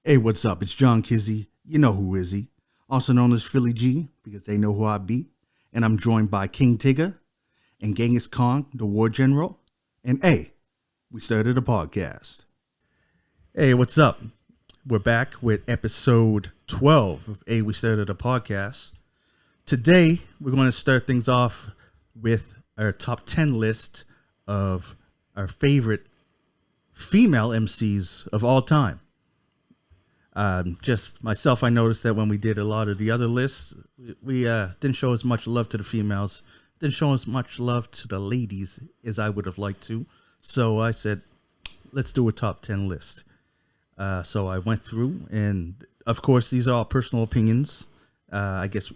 Hey, what's up? It's John Kizzy. You know who is he? Also known as Philly G, because they know who I be. And I'm joined by King Tigger and Genghis Khan, the war general. And hey, we started a podcast. Hey, what's up? We're back with episode 12 of Hey, we started a podcast. Today, we're going to start things off with our top 10 list of our favorite female MCs of all time. Just myself, I noticed that when we did a lot of the other lists, we didn't show as much love to the females, didn't show as much love to the ladies as I would have liked to. So I said, let's do a top 10 list. So I went through, and of course, these are all personal opinions. I guess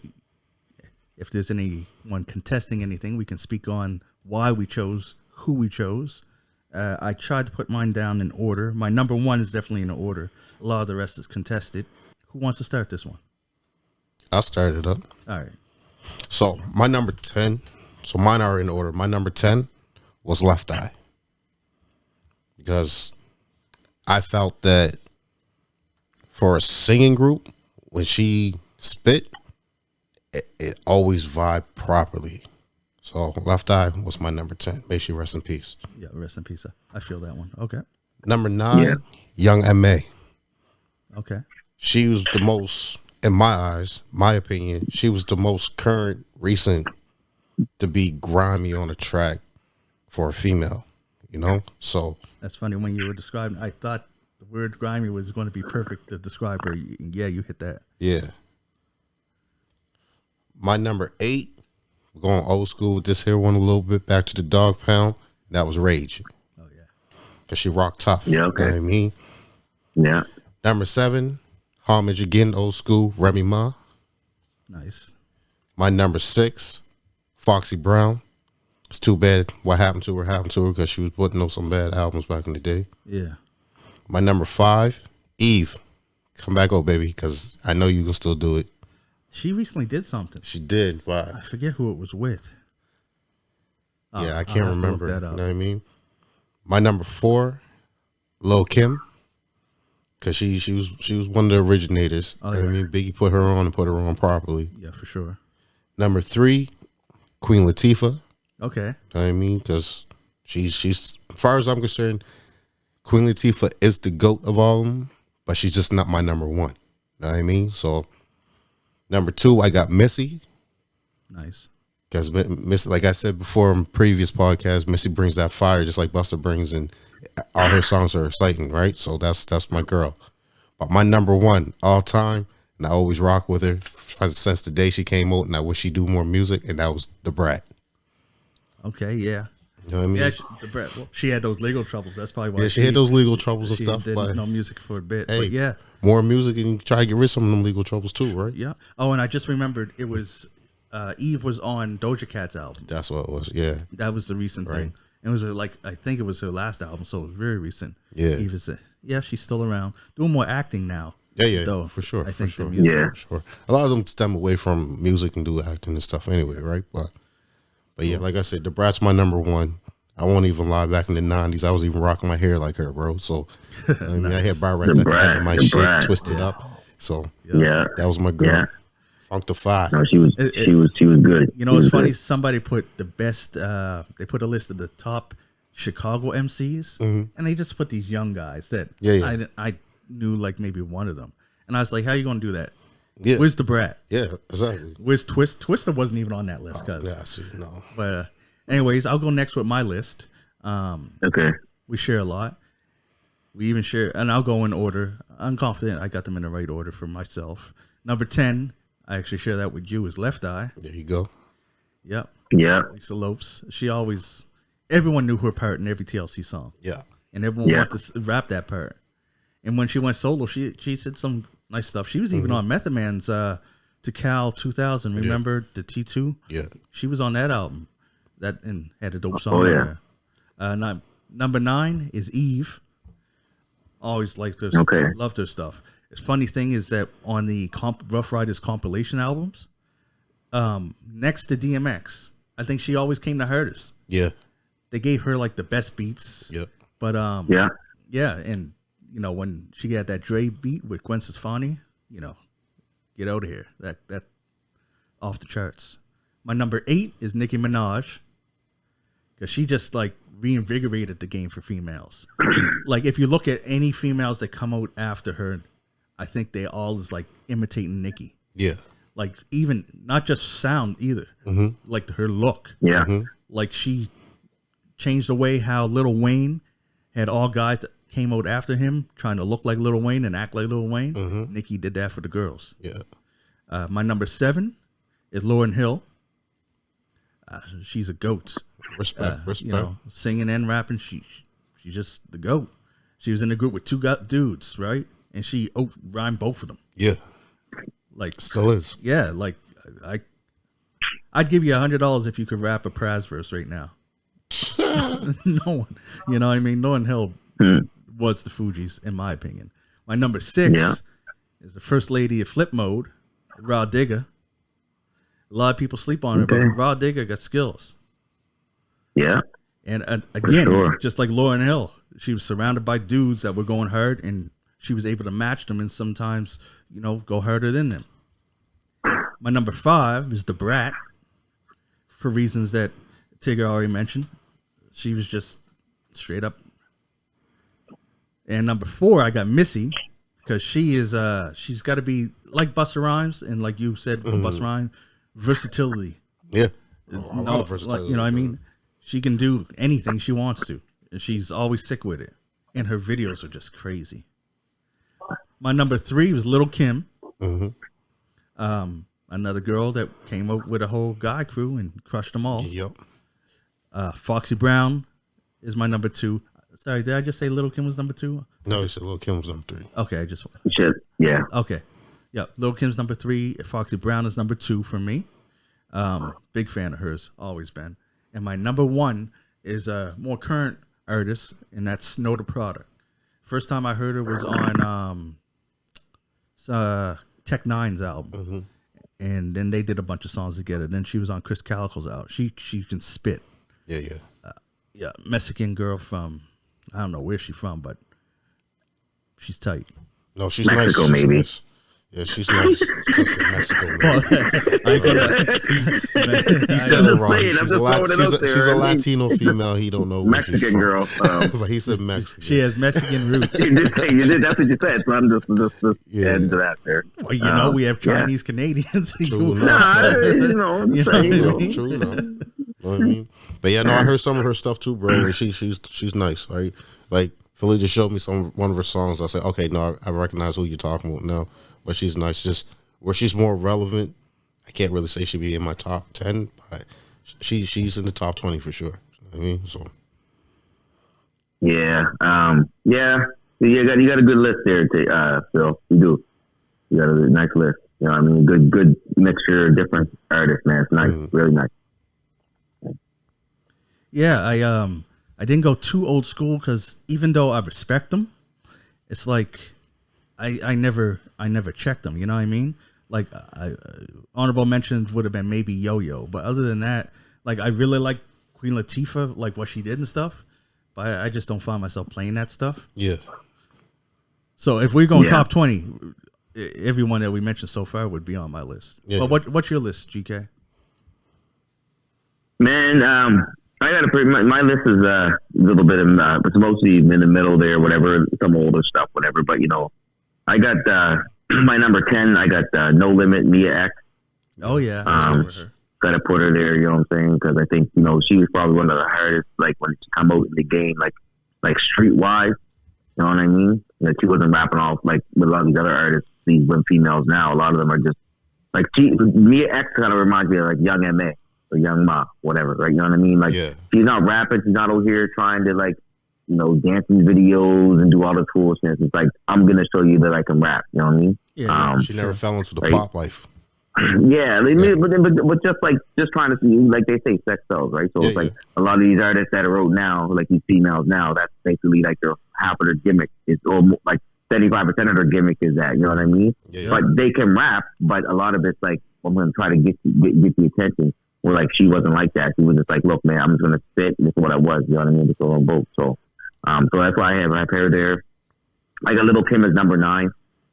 if there's anyone contesting anything, we can speak on why we chose who we chose. I tried to put mine down in order. My number one is definitely in order. A lot of the rest is contested. Who wants to start this one? I'll start it up. All right. So my number 10, so mine are in order. My number 10 was Left Eye. Because I felt that for a singing group, when she spit, it always vibed properly. So Left Eye was my number 10. May she rest in peace. Yeah, rest in peace. I feel that one. Okay. Number 9, Young M.A. Okay. She was the most, in my eyes, my opinion, she was the most current, recent to be grimy on a track for a female, you know? So That's funny. When you were describing, I thought the word grimy was going to be perfect to describe her. Yeah, you hit that. yeah. My number 8, we're going old school with this here one a little bit, back to the Dog Pound. That was Rage. Oh, yeah. Because she rocked tough. Yeah, okay. You know what I mean? Yeah. Number 7, homage again, old school, Remy Ma. Nice. My number 6, Foxy Brown. It's too bad what happened to her because she was putting out some bad albums back in the day. Yeah. My number 5, Eve. Come back, oh baby, because I know you can still do it. She recently did something. She did, but I forget who it was with. yeah, I I'll can't have to look remember. that You up. know what I mean? My number 4, Lil' Kim, because she was one of the originators. Oh, You know what I yeah. mean? Biggie put her on and put her on properly. Yeah, for sure. Number 3, Queen Latifah. Okay. You know what I mean? Because she's as far as I'm concerned, Queen Latifah is the GOAT of all of them, but she's just not my number 1. You know what I mean? So number 2, I got Missy. Nice. Because Missy, like I said before in previous podcasts, Missy brings that fire just like Busta brings, and all her songs are exciting, right? So that's my girl. But my number 1 all time, and I always rock with her since the day she came out, and I wish she do more music, and that was The Brat. Okay, yeah. You know what I mean? Yeah, she had those legal troubles. That's probably why. Yeah, she had those legal troubles and she stuff, did but no music for a bit. hey, But yeah, more music and try to get rid of some of them legal troubles too, right? yeah. Oh, and I just remembered it was Eve was on Doja Cat's album. That's what it was. Yeah, That was the recent Right. thing. It was I think it was her last album, so it was very recent. Yeah. Eve is yeah, she's still around, doing more acting now. yeah, though, for sure, I for think the sure, music- Yeah. for sure. A lot of them stem away from music and do acting and stuff anyway, right? But yeah, like I said, The Brat's my number 1. I won't even lie. Back in the 90s, I was even rocking my hair like her, bro. So I mean, I had bar rats The at the end of my Brat, the shit Brat. twisted up. So Yeah. that was my girl. Yeah. Funkdafied. No, she was good. You know, She it's was funny. good. Somebody put the best. They put a list of the top Chicago MCs, and they just put these young guys that Yeah. I knew like maybe one of them, and I was like, "How you gonna do that? Yeah, Where's the Brat? yeah, exactly. Where's Twist? Twister wasn't even on that list, cuz. Yeah, I see. No, But anyways, I'll go next with my list. Okay. We share a lot. We even share, and I'll go in order. I'm confident I got them in the right order for myself. Number 10, I actually share that with you, is Left Eye. there you go. Yep. Yeah. Lisa Lopes. Everyone knew her part in every TLC song, Yeah, and everyone Yeah. wanted to rap that part. And when she went solo, she did some nice stuff. She was even on Method Man's To Cal 2000. Remember the T2? yeah. She was on that album. That and had a dope song. Oh, on yeah. there. Number 9 is Eve. Always liked her. Okay. Loved her stuff. The funny thing is that on the Rough Riders compilation albums, next to DMX, I think she always came the hardest. Yeah. They gave her like the best beats. Yep. But Yeah. yeah, and you know, when she had that Dre beat with Gwen Stefani, you know, get out of here. That off the charts. My number 8 is Nicki Minaj, because she just like reinvigorated the game for females. Like if you look at any females that come out after her, I think they all is like imitating Nicki. Yeah. Like even not just sound either, like her look. Yeah. Like she changed the way how Lil Wayne had all guys that came out after him trying to look like Lil Wayne and act like Lil Wayne. Nicki did that for the girls. Yeah. My number 7 is Lauryn Hill. She's a goat. Respect. You know, singing and rapping. She's just the goat. She was in a group with 2 dudes, right? And she rhymed both of them. Yeah. Like Still is. yeah, like I'd give you $100 if you could rap a Praz verse right now. No one, you know what I mean? Lauryn Hill was the Fugees, in my opinion. My number 6 is the first lady of Flip Mode, Rah Digga. A lot of people sleep on her, but Rah Digga got skills. Yeah. And again, sure. just like Lauryn Hill, she was surrounded by dudes that were going hard, and she was able to match them and sometimes, you know, go harder than them. My number 5 is the Brat, for reasons that Tigger already mentioned. She was just straight up. And number 4, I got Missy, because she is she's got to be like Busta Rhymes, and like you said, Busta Rhymes, versatility. Yeah. A lot of versatility. Like, you know what I mean? She can do anything she wants to, and she's always sick with it. And her videos are just crazy. My number 3 was Lil' Kim. Another girl that came up with a whole guy crew and crushed them all. Yep. Foxy Brown is my number 2. Sorry, did I just say Lil' Kim was number 2? No, you said Lil' Kim was number 3. Okay, I just... Shit. Yeah. Okay. Yeah, Lil' Kim's number 3. Foxy Brown is number 2 for me. Big fan of hers, always been. And my number 1 is a more current artist, and that's Snow the Product. First time I heard her was on Tech Nine's album. And then they did a bunch of songs together. Then she was on Chris Calico's album. She can spit. Yeah. Yeah, Mexican girl from, I don't know where she's from, but she's tight. No, she's Mexico, nice. maybe. Nice. Yeah, she's nice. Because of Mexico. Well, I ain't gonna, He said it wrong. saying, I'm She's just throwing it out there. she's a Latino female. He don't know where she's Mexican from. girl. But he said Mexican. she has Mexican roots. You did. That's what you said. So I'm just adding to that there. Well, you know, we have Chinese Canadians. True enough. Nah, you know, You know saying, what I mean? True enough. You know what I mean? But yeah, no, I heard some of her stuff too, bro. And she's nice, right? Like Philly just showed me one of her songs. I said, okay, no, I recognize who you're talking about now. But she's nice. Just where she's more relevant, I can't really say she'd be in my top 10, but she's in the top 20 for sure. You know what I mean? So yeah. You got a good list there, Phil. You do. You got a nice list. You know, what I mean, good mixture of different artists, man. It's nice, really nice. Yeah, I didn't go too old school because even though I respect them, it's like I never checked them. You know what I mean? Like honorable mentions would have been maybe Yo-Yo, but other than that, like I really like Queen Latifah, like what she did and stuff. But I just don't find myself playing that stuff. yeah. So if we're going top 20, everyone that we mentioned so far would be on my list. Yeah. But what's your list, GK? Man, I got my list is a little bit of it's mostly in the middle there, whatever, some older stuff, whatever. But you know, I got my number 10. I got No Limit, Mia X. Oh yeah, Got to put her there. You know what I'm saying? Because I think she was probably one of the hardest. Like when she come out in the game, like streetwise. You know what I mean? Like she wasn't rapping off like with a lot of these other artists. These women, females now, a lot of them are just like Mia X kind of reminds me of like Young M.A. or Young Ma, whatever, right? You know what I mean? Like she's not rapping, she's not over here trying to like, dancing videos and do all the foolishness. It's like I'm gonna show you that I can rap. You know what I mean? Yeah, She never fell into the pop life. Yeah, but just trying to see, like they say, sex sells, right? So it's like a lot of these artists that are out now, like these females now, that's basically like their half of their gimmick is, or like 75% of their gimmick is that. You know what I mean? Yeah. But they can rap, but a lot of it's like I'm gonna try to get the attention. Where like she wasn't like that. She was just like, look, man, I'm just gonna spit. This is what I was. You know what I mean? Just on both. So that's why I have her there. I got Little Kim as number 9.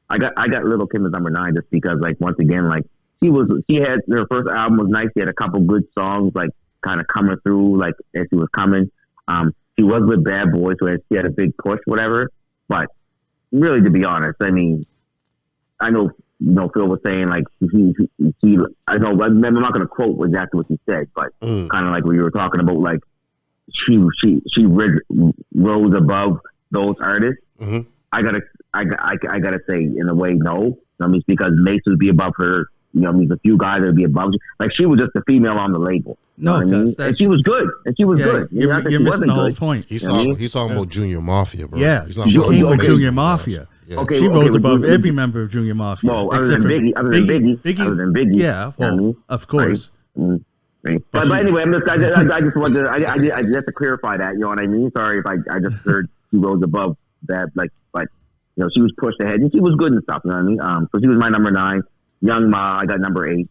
I got Little Kim as number 9 just because, like, once again, like, she had her first album was nice. She had a couple good songs, like, kind of coming through, like, as she was coming. She was with Bad Boy, so she had a big push, whatever. But really, to be honest, I mean, I know, Phil was saying, like, I know, I'm not going to quote exactly what he said, but kind of like we were talking about, like, she rose above those artists. Mm-hmm. I gotta say, in a way, no. I mean, because Mace would be above her. I mean, a few guys would be above. Like, she was just a female on the label. No, because and she was good. And she was good. You're missing the whole point. He's talking about Junior Mafia, bro. Yeah, he's not she came with Mace Junior Mafia. Yeah. Okay, She rose above every member of Junior Mafia. Well, other than Biggie. Other than Biggie. Yeah, well, of course. Right. But anyway, I just wanted to, I just to clarify that. You know what I mean? Sorry if I just heard she rose above that. Like, but she was pushed ahead and she was good and stuff. You know what I mean? So she was my number 9. Young Ma, I got number 8.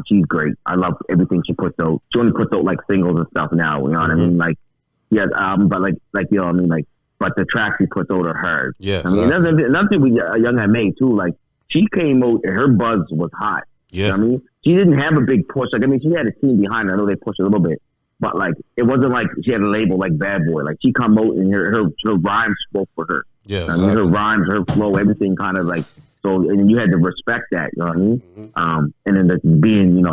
She's great. I love everything she puts out. She only puts out like singles and stuff now. You know what I mean? Like, yeah, but like you know what I mean? Like, but the tracks she puts out are hard. Yeah. I mean, another thing Young had made too. Like, she came out and her buzz was hot. Yeah. You know what I mean? She didn't have a big push. Like, I mean, she had a team behind her. I know they pushed a little bit, but like, it wasn't like she had a label like Bad Boy. Like, she come out and her rhymes spoke for her. Yeah. Exactly. I mean, her rhymes, her flow, everything kind of like. So, and you had to respect that. You know what I mean? And then being,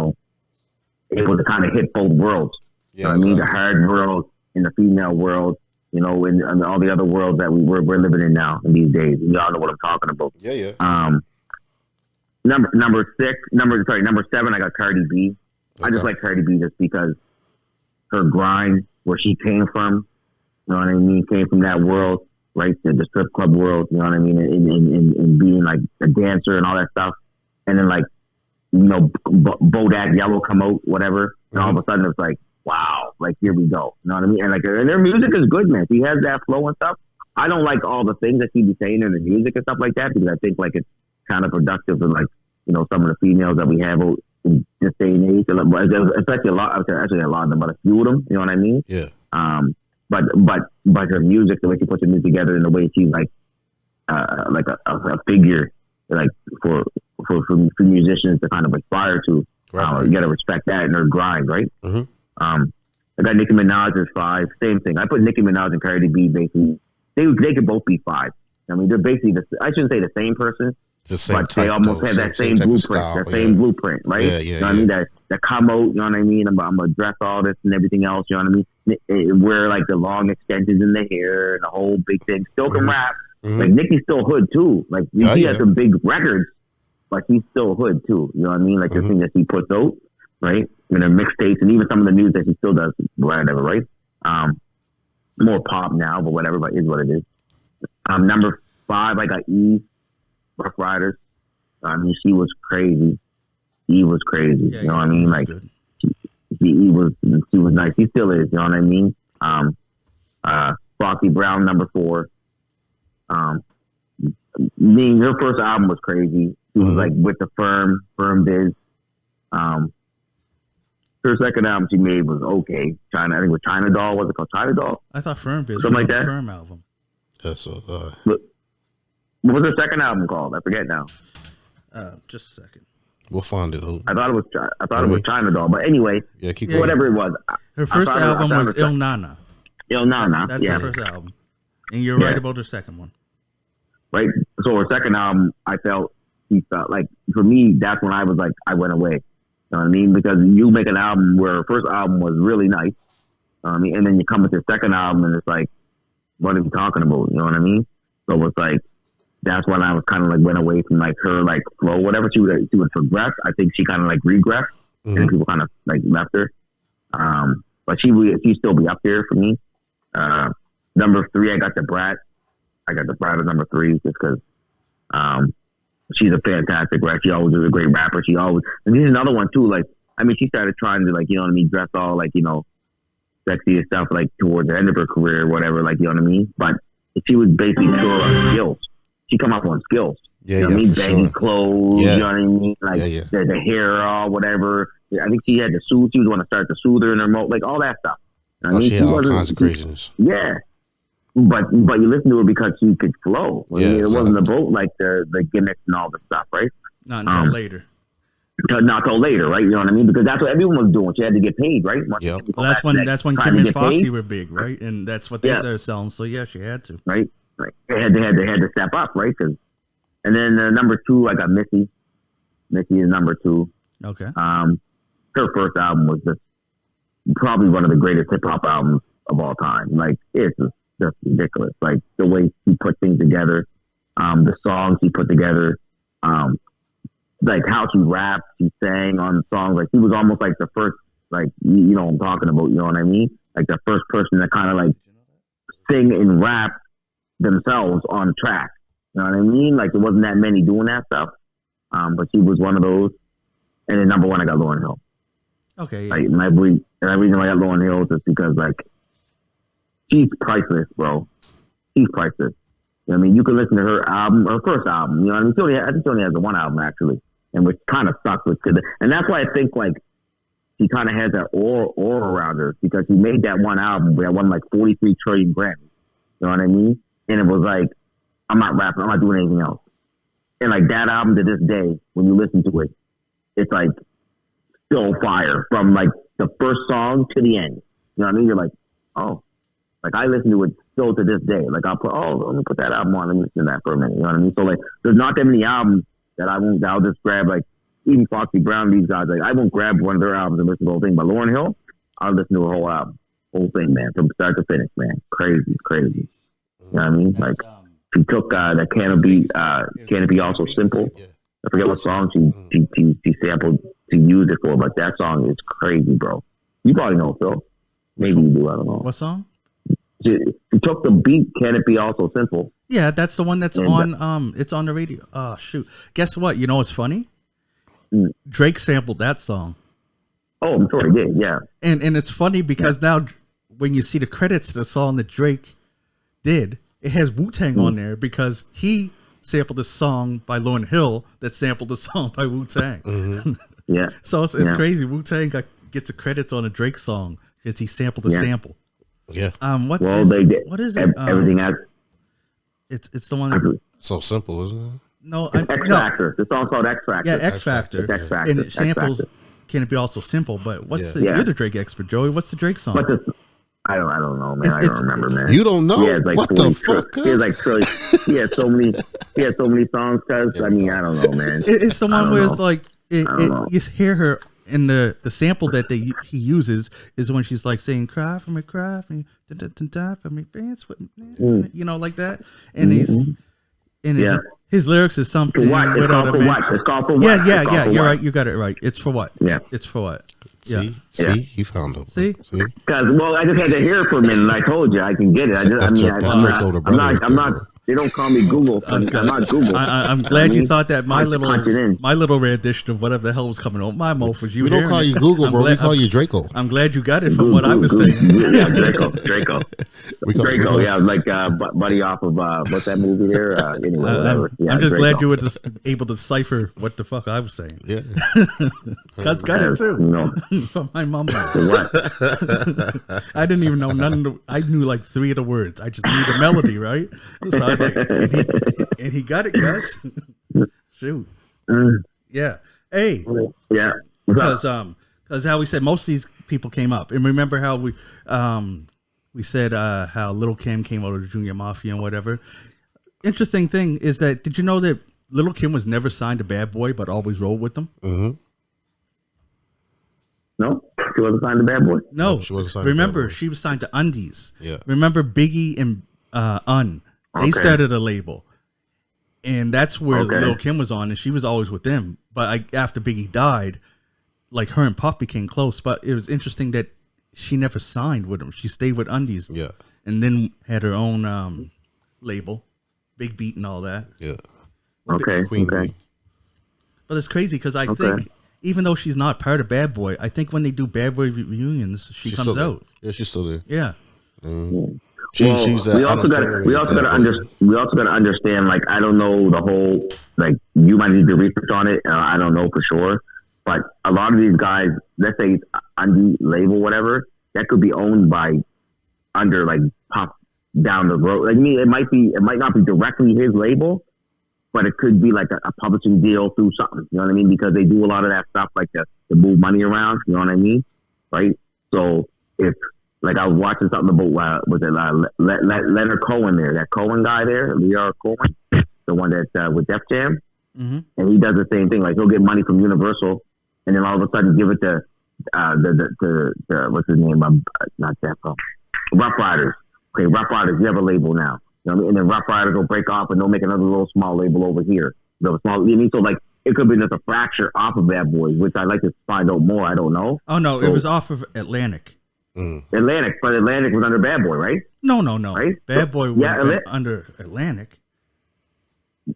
able to kind of hit both worlds. Yeah, you know what I mean? The hard world and the female world. And all the other worlds that we're living in now in these days. Y'all know what I'm talking about. Yeah. Number 7, I got Cardi B. Okay. I just like Cardi B just because her grind, where she came from, you know what I mean? Came from that world, right? The strip club world, you know what I mean? And being like a dancer and all that stuff. And then like, Bodak Yellow come out, whatever. And all of a sudden it's like, wow, like here we go. You know what I mean? And like, and their music is good, man. She has that flow and stuff. I don't like all the things that she be saying in the music and stuff like that because I think like it's kind of productive and like, some of the females that we have in this day and age, especially a lot of them, but a few of them, you know what I mean? Yeah. But her music, the way she puts it together, and the way she's like a figure, like for musicians to kind of aspire to, right. You got to respect that in her grind, right? Mm-hmm. I got Nicki Minaj as 5. Same thing. I put Nicki Minaj and Cardi B basically. They could both be 5. I mean, they're basically I shouldn't say the same person. But they almost have that same blueprint, same blueprint, right? Yeah. You know what I mean? That come out, you know what I mean? I'm gonna dress all this and everything else, you know what I mean? Wear like the long extensions in the hair and the whole big thing. Still can rap. Mm-hmm. Like Nicki's still hood too. Like she has some big records, but she's still hood too. You know what I mean? Like the thing that she puts out, right? And her mixtapes and even some of the music that she still does, whatever, right? More pop now, but whatever, but is what it is. Number 5, I got Eve. Rough Riders. I mean, she was crazy. He was crazy. You know what I mean? Like, she was nice. He still is. You know what I mean? Foxy Brown, number 4. Her first album was crazy. She was like with the Firm Biz. Her second album she made was okay. I think it was China Doll. Was it called China Doll? I thought Firm Biz something was like that. Firm album. That's so. What was her second album called? I forget now. Just a second. We'll find it. I thought it was China Doll, but anyway, whatever it was. Her first album was Il Nana. Il Nana. That's her first album, and you're right about her second one. Right. So her second album, he felt like for me, that's when I was like, I went away. You know what I mean? Because you make an album where her first album was really nice, and then you come with your second album and it's like, what are we talking about? You know what I mean? So it's like. That's when I was kind of like went away from like her like flow, whatever she would progress. I think she kind of like regressed, and people kind of like left her. But she still be up there for me. Number 3, I got the Brat. I got the Brat as number 3 just because she's a fantastic rapper. She always is a great rapper. And she's another one too. Like I mean, she started trying to like you know what I mean, dress all like sexy and stuff like towards the end of her career or whatever. Like you know what I mean. But she was basically pure on skills. She come up on skills. You know what I mean? Baggy clothes, you know what I mean? Like the hair or whatever. I think she had the soothe. She was going to start the soother in her mouth, like all that stuff. She had all kinds of craziness. Yeah. but you listen to it because she could flow. I mean, it wasn't about like the gimmicks and all the stuff, right? Not until later. Not till later, right? You know what I mean? Because that's what everyone was doing. She had to get paid, right? Yep. Well, that's when Kim and Foxy were big, right? And that's what they started selling. So yeah, she had to. Right. They had to step up, right? And then number 2, I got Missy. Missy is number 2. Okay. Her first album was probably one of the greatest hip hop albums of all time. Like, it's just ridiculous. Like, the way she put things together, the songs she put together, like how she rapped, she sang on the songs. Like, she was almost like the first, like, you know what I'm talking about, you know what I mean? Like, the first person that kind of like sing and rap themselves on track. You know what I mean? Like, there wasn't that many doing that stuff. But she was one of those. And then number 1, I got Lauryn Hill. Okay. Yeah. Like, and the reason I got Lauryn Hill is because, like, she's priceless, bro. She's priceless. You know what I mean? You can listen to her album, her first album. You know what I mean? I think she only has one album, actually. And which kind of sucks. And that's why I think, like, she kind of has that aura around her, because she made that one album where I won, like, 43 trillion Grammys. You know what I mean? And it was like, I'm not rapping. I'm not doing anything else. And, like, that album to this day, when you listen to it, it's, like, still fire from, like, the first song to the end. You know what I mean? You're like, oh. Like, I listen to it still to this day. Like, let me put that album on and listen to that for a minute. You know what I mean? So, like, there's not that many albums that I'll just grab, like, even Foxy Brown, these guys, like, I won't grab one of their albums and listen to the whole thing. But Lauryn Hill, I'll listen to her whole album. Whole thing, man. From start to finish, man. Crazy. You know what I mean? Like, she took that Can It Be Also Simple? I forget what song she sampled to use it for, but that song is crazy, bro. You probably know, Phil. Maybe you do, I don't know. What song? She took the beat, Can It Be Also Simple? Yeah, that's the one that's on it's on the radio. Oh shoot. Guess what? You know what's funny? Drake sampled that song. Oh, I'm sure he did, yeah. And it's funny because now when you see the credits to the song that Drake did, it has Wu-Tang on there because he sampled a song by Lauryn Hill that sampled a song by Wu-Tang. Mm-hmm. Yeah. So it's crazy. Wu-Tang gets the credits on a Drake song because he sampled a sample. Yeah. What is it? Everything else. It's the one that, so simple, isn't it? No, X Factor. The song's called X Factor. Yeah, X Factor. X Factor. And it samples Can It Be Also Simple, but you're the Drake expert, Joey. What's the Drake song? I don't know, man. I don't remember, man. You don't know? Yeah, like what the fuck? He has so many songs, cuz. I mean, I don't know, man. It's the one where it's like you hear her in the sample that he uses is when she's like saying cry for me, die for me, fans with me, you know, like that. And his lyrics is something. For what? It's called for what? Yeah. You're right. You got it right. It's for what? Yeah. It's for what? See, he found him. See, because I just had to hear it for a minute. And I told you I can get it. I'm not. They don't call me Google. I'm not Google. I'm glad you thought that my little rendition of whatever the hell was coming on my mouth was you. We don't call you Google, bro. We call you Draco. I'm glad you got it from what I was saying. Yeah, Draco. Yeah, like buddy off of what's that movie there? Anyway, whatever. Yeah, I'm just glad you were just able to decipher what the fuck I was saying. Yeah, Cuz got it too. No. From my mom. What? I didn't even know none of the. I knew like 3 of the words. I just knew the melody, right? So I was like, and he got it, guys. Shoot. Yeah. Hey. Yeah. Because how we said most of these people came up, and remember how we said how Lil' Kim came out of the Junior Mafia and whatever. Interesting thing is that did you know that Lil' Kim was never signed to Bad Boy but always rolled with them? Mm-hmm. No, she wasn't signed to Bad Boy. No, she wasn't signed. Remember, to Bad Boy. She was signed to Undies. Yeah. Remember Biggie and Un. They started a label, and that's where Lil' Kim was on, and she was always with them. But after Biggie died, like her and Puff became close. But it was interesting that she never signed with them. She stayed with Undies, and then had her own label, Big Beat and all that. Yeah. Okay. Queen okay. Bee. But it's crazy because I think even though she's not part of Bad Boy, I think when they do Bad Boy reunions, she's comes out. Yeah, she's still there. Yeah. Mm-hmm. We also got to understand. Like, I don't know the whole. Like, you might need to research on it. I don't know for sure, but a lot of these guys, let's say it's Undie label, whatever, that could be owned by under like Puff down the road. Like me, it might not be directly his label, but it could be like a publishing deal through something. You know what I mean? Because they do a lot of that stuff, like to move money around. You know what I mean? Right? So if like I was watching something about Leonard Cohen there, that Cohen guy there, Leonard Cohen, the one that's with Def Jam, and he does the same thing. Like he'll get money from Universal, and then all of a sudden give it to the what's his name? Not Def Rough Riders. Okay, Rough Riders, you have a label now. You know what I mean? And then Rough Riders will break off and they'll make another little small label over here. You know, small. You know, so like it could be just a fracture off of Bad Boys, which I'd like to find out more. I don't know. Oh no, it was off of Atlantic. Atlantic, but Atlantic was under Bad Boy, right? No. Right? Bad Boy was under Atlantic.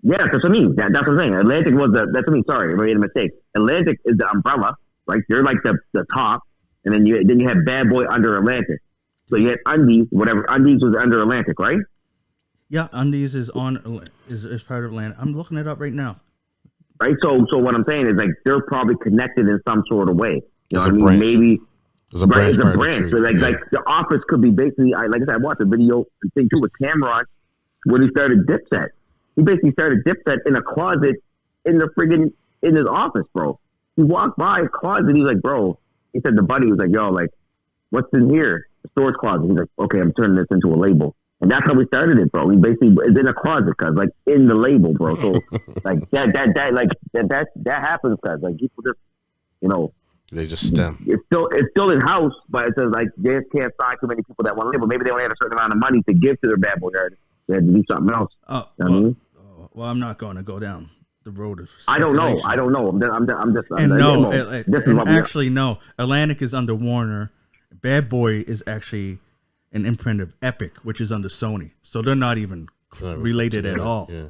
Yeah, that's what I mean. That's what I'm saying. Atlantic was that's what I mean. Sorry, I made a mistake. Atlantic is the umbrella, right? They're like the top, and then you have Bad Boy under Atlantic. So you had Undies, whatever. Undies was under Atlantic, right? Yeah, Undies is part of Atlantic. I'm looking it up right now. Right. So what I'm saying is like they're probably connected in some sort of way. You know what I mean? Branch. Maybe it's a branch. It's a branch. So like the Office could be basically. Like I said, I watched a video and thing too with Cameron when he started Dipset. He basically started Dipset in a closet in his office, bro. He walked by a closet. He's like, bro. He said the buddy was like, yo, like, what's in here? A storage closet. He's like, okay, I'm turning this into a label. And that's how we started it, bro. He basically is in a closet, cause like in the label, bro. So like that happens, cause like people just, you know, they just stem. It's still in house, but it says like they just can't sign too many people that want to label. Maybe they only had a certain amount of money to give to their Bad Boy artist. They had to do something else. Oh, you know what I mean? Well, I'm not going to go down the road of. I don't know. No. Atlantic is under Warner. Bad Boy is actually an imprint of Epic, which is under Sony. So they're not even related at all. Yeah.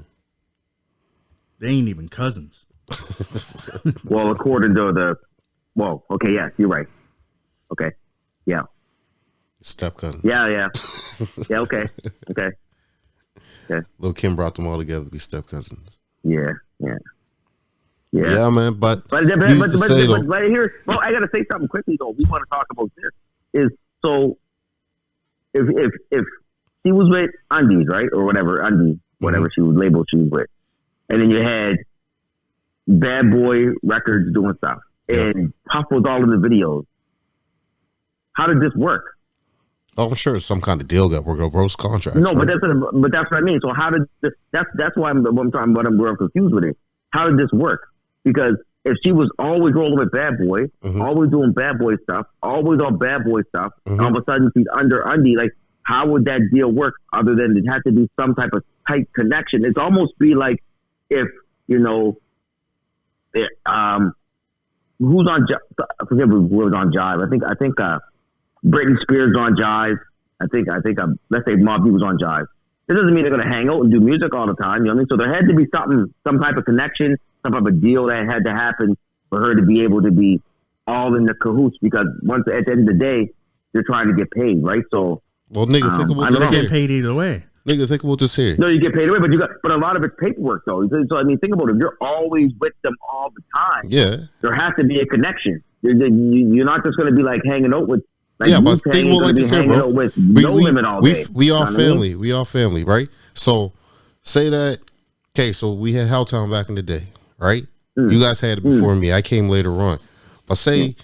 They ain't even cousins. Well, according to okay, yeah, you're right. Okay, yeah. Step cousin. Yeah. Yeah, okay. Lil' Kim brought them all together to be step cousins. Yeah. Yeah, man. But here, well, I gotta say something quickly though. We want to talk about this. Is so if she was with Undies, right, or whatever Undies, whatever she was labeled she was with, and then you had Bad Boy Records doing stuff, and Puff was all in the videos. How did this work? Oh, I'm sure some kind of deal got worked over those contracts. No, right? but that's what I mean. So how did that's why I'm talking about. I'm confused with it. How did this work? Because if she was always rolling with Bad Boy, always doing Bad Boy stuff, always on Bad Boy stuff, all of a sudden she's under Undie, like how would that deal work other than it had to be some type of tight connection? It's almost be like if, you know, who's on, I forget who was on Jive. I think Britney Spears on Jive. I think let's say Mobb Deep was on Jive. It doesn't mean they're going to hang out and do music all the time. You know what I mean? So there had to be some type of connection, some type of deal that had to happen for her to be able to be all in the cahoots, because once at the end of the day, you're trying to get paid, right? So, well, nigga, think about this. You get paid either way. Nigga, think about this here. No, you get paid away, but a lot of it's paperwork though. So I mean, think about it. If you're always with them all the time, there has to be a connection. You're not just going to be like hanging out with. Like but think about like this here, bro. We all family. I mean? We all family, right? So say that. Okay, so we had Helltown back in the day, right? You guys had it before me. I came later on. But say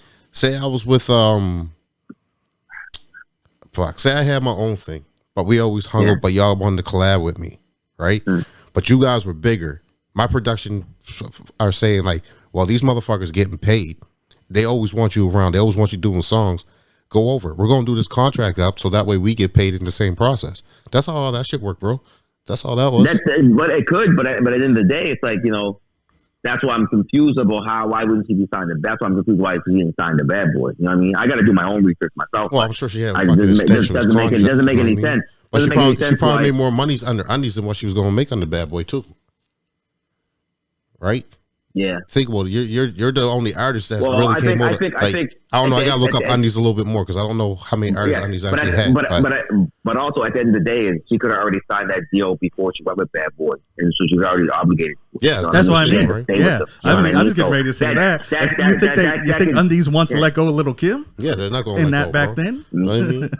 I was with say I had my own thing, but we always hung up. But y'all wanted to collab with me, right? But you guys were bigger. My production are saying like, well, these motherfuckers getting paid. They always want you around. They always want you doing songs. Go over. We're gonna do this contract up so that way we get paid in the same process. That's how all that shit worked, bro. That's all that was. But it could. But at the end of the day, it's like, you know, that's why I'm confused about why wouldn't she be signed to. That's why I'm confused why she didn't sign to Bad Boy. You know what I mean? I got to do my own research myself. Well, I'm sure she had. It doesn't make any sense. But she probably made more money under Undies than what she was going to make under Bad Boy too. Right? Yeah. Think about it. You're the only artist that's really came out. I don't know. I gotta look up Undies a little bit more because I don't know how many artists Undies actually had. But also at the end of the day, she could have already signed that deal before she went with Bad Boy, and so she was already obligated. Yeah, that's what I mean. Right? Yeah, I was getting ready to say that. You think Undies wants to let go of Little Kim? Yeah, they're not going to in let that go, back then. You know what I mean?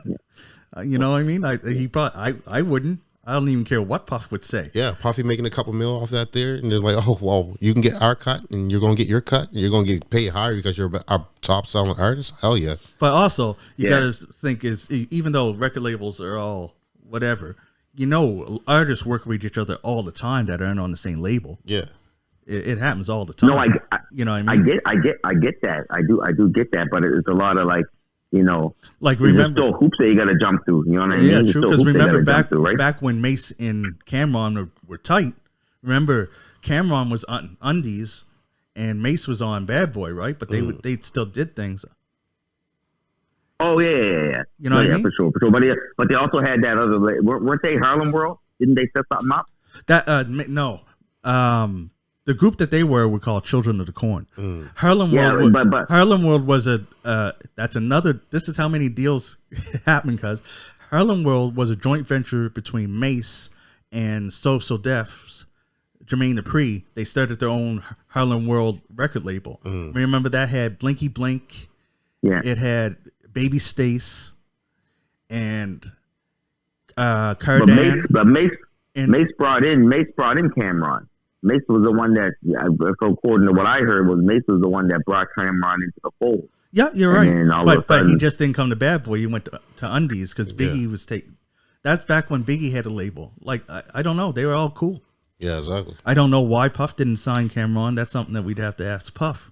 You know what I mean? I wouldn't. I don't even care what Puff would say. Yeah, Puffy making a couple mil off that there, and they're like, oh, well, you can get our cut, and you're going to get your cut, and you're going to get paid higher because you're our top selling artist. Hell yeah. But also, you Yeah. got to think is even though record labels are all whatever, artists work with each other all the time that aren't on the same label. Yeah. It happens all the time. No, you know what I mean? I get that. I do get that, but it's a lot of like, Like there's remember, still hoops that you got to jump through. You know what I mean? yeah, There's true. still Because hoops that you remember gotta jump through, right? back when Mace and Cameron were tight. Remember, Cameron was on Undies, and Mace was on Bad Boy, right? But they still did things. Oh yeah. You know what I mean? for sure. But they also had that other. Weren't they Harlem World? Didn't they set something up? That no, the group that they were called Children of the Corn. Harlem Yeah, World, but- Harlem World was that's another. This is how many deals happened because Harlem World was a joint venture between Mace and So Def's Jermaine Dupri. They started their own Harlem World record label. Remember that had Blinky Blink. Yeah. It had Baby Stace and But Cardan. Mace brought in Cameron. Mace was the one that, according to what I heard, Mace was the one that brought Cameron into the fold. Yeah, you're And then all right. of a But he sudden- just didn't come to Bad Boy. He went to Undies because Biggie was taking. That's back when Biggie had a label. Like I don't know, they were all cool. Yeah, exactly. I don't know why Puff didn't sign Cameron. That's something that we'd have to ask Puff.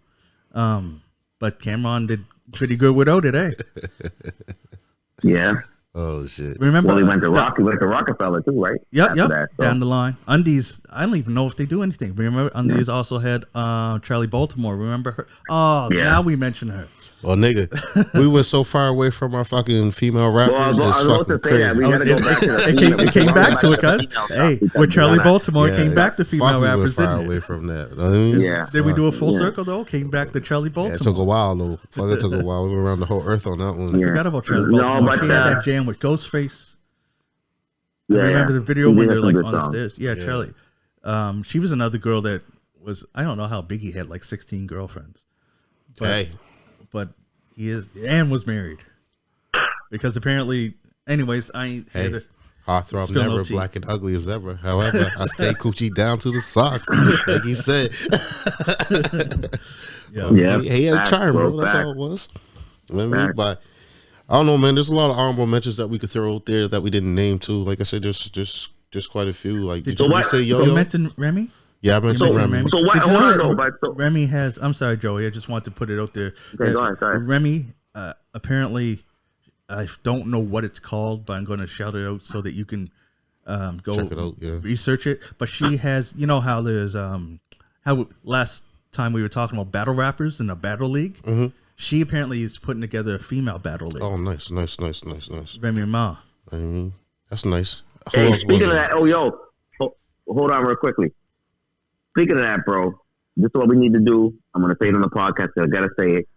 But Cameron did pretty good without it, eh? Yeah. Oh, shit. Remember? Well, he went to Rockefeller too, right? Yep, After yep. that, so. Down the line, Undies. I don't even know if they do anything. Remember, Undies also had Charlie Baltimore. Remember her? Oh, Yeah. now we mention her. Well, nigga, we went so far away from our fucking female rappers. Well, I was it's about fucking to say that. crazy. We gotta go back to the It came back to it, cuz. Hey, with Charlie Baltimore, Yeah, came back to female fuck, we went rappers, far didn't away it? from that. You know what I mean? Yeah. Did we do a full Yeah. circle though? Came back to Charlie Yeah, Baltimore. it took a while though. Fuck, it took a while. We went around the whole earth on that one. Yeah. Forgot about Charlie No, Baltimore. but, She had that jam with Ghostface. Yeah, Remember the video He when did they're have some like good on the songs. stairs? Yeah, Charlie. She was another girl that was. I don't know how Biggie had like 16 girlfriends, Hey, but he is and was married because apparently. Anyways, I ain't. hey, here to- heartthrob Spill no never, tea. black and ugly as ever. However, I stay coochie down to the socks, like he said. Yeah. Yeah. He had a Facts, charm, bro. That's facts. all it was. You know what I mean? Facts. But I don't know, man. There's a lot of honorable mentions that we could throw out there that we didn't name too. Like I said, there's quite a few. Like, did you- you what- say You Yo-Yo? mentioned Remy. Yeah, I mentioned So- Remy. so what- Did you hold know on, that though, but so- Remy has. I'm sorry, Joey. I just want to put it out there. Okay, go ahead, sorry. Remy, apparently, I don't know what it's called, but I'm going to shout it out so that you can go Check it out, yeah. research it. But she has, you know how there's how last time we were talking about battle rappers in a battle league. Mm-hmm. She apparently is putting together a female battle league. Oh, nice. Remy Ma. I mean, that's nice. Who Hey, else was speaking of it? that, hold on real quickly. Speaking of that, bro, this is what we need to do. I'm gonna say it on the podcast. I gotta say it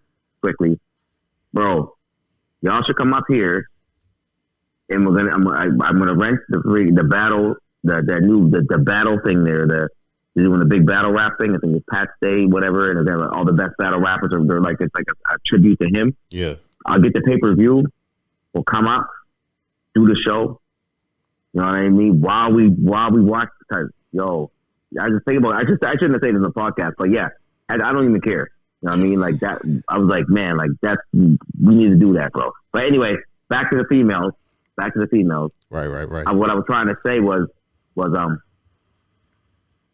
quickly, bro. Y'all should come up here, and I'm gonna rent the battle the battle thing there. They're doing the big battle rap thing. I think it's Pat Stay, whatever, and then all the best battle rappers are. They're like it's like a tribute to him. Yeah. I'll get the pay-per-view. We'll come up, do the show. You know what I mean? While we watch, because I just think about. I shouldn't have said it in the podcast, but yeah, I don't even care. You know what I mean? Like that. I was like, man, like that's we need to do that, bro. But anyway, back to the females. Right. What I was trying to say was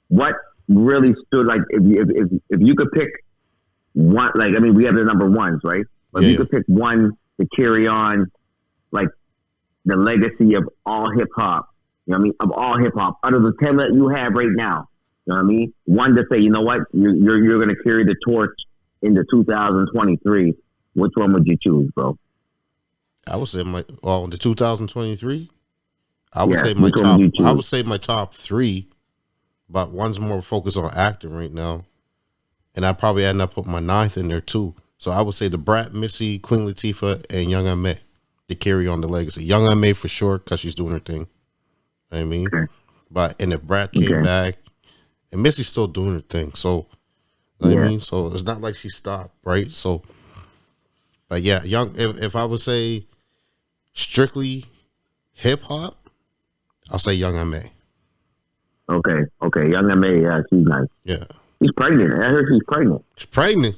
what really stood like if you could pick one, like I mean, we have the number ones, right? But if you could pick one to carry on, like the legacy of all hip hop, you know what I mean, of all hip hop, out of the 10 that you have right now, you know what I mean, one to say, you know what, you're going to carry the torch into 2023. Which one would you choose, bro? I would say the 2023. I would Yeah, say my which one top. would you choose? I would say my top three, but one's more focused on acting right now, and I probably end up putting my ninth in there too. So I would say the Brat, Missy, Queen Latifah, and Young M.A. to carry on the legacy. Young M.A. for sure because she's doing her thing. You know what I mean, Okay. but and if Brat came back, and Missy's still doing her thing, so you know what I mean. So it's not like she stopped, right? So, but yeah, if I would say strictly hip hop, I'll say Young M.A. Okay. Young M.A. Yeah, she's nice. Yeah. She's pregnant. I heard she's pregnant. She's pregnant.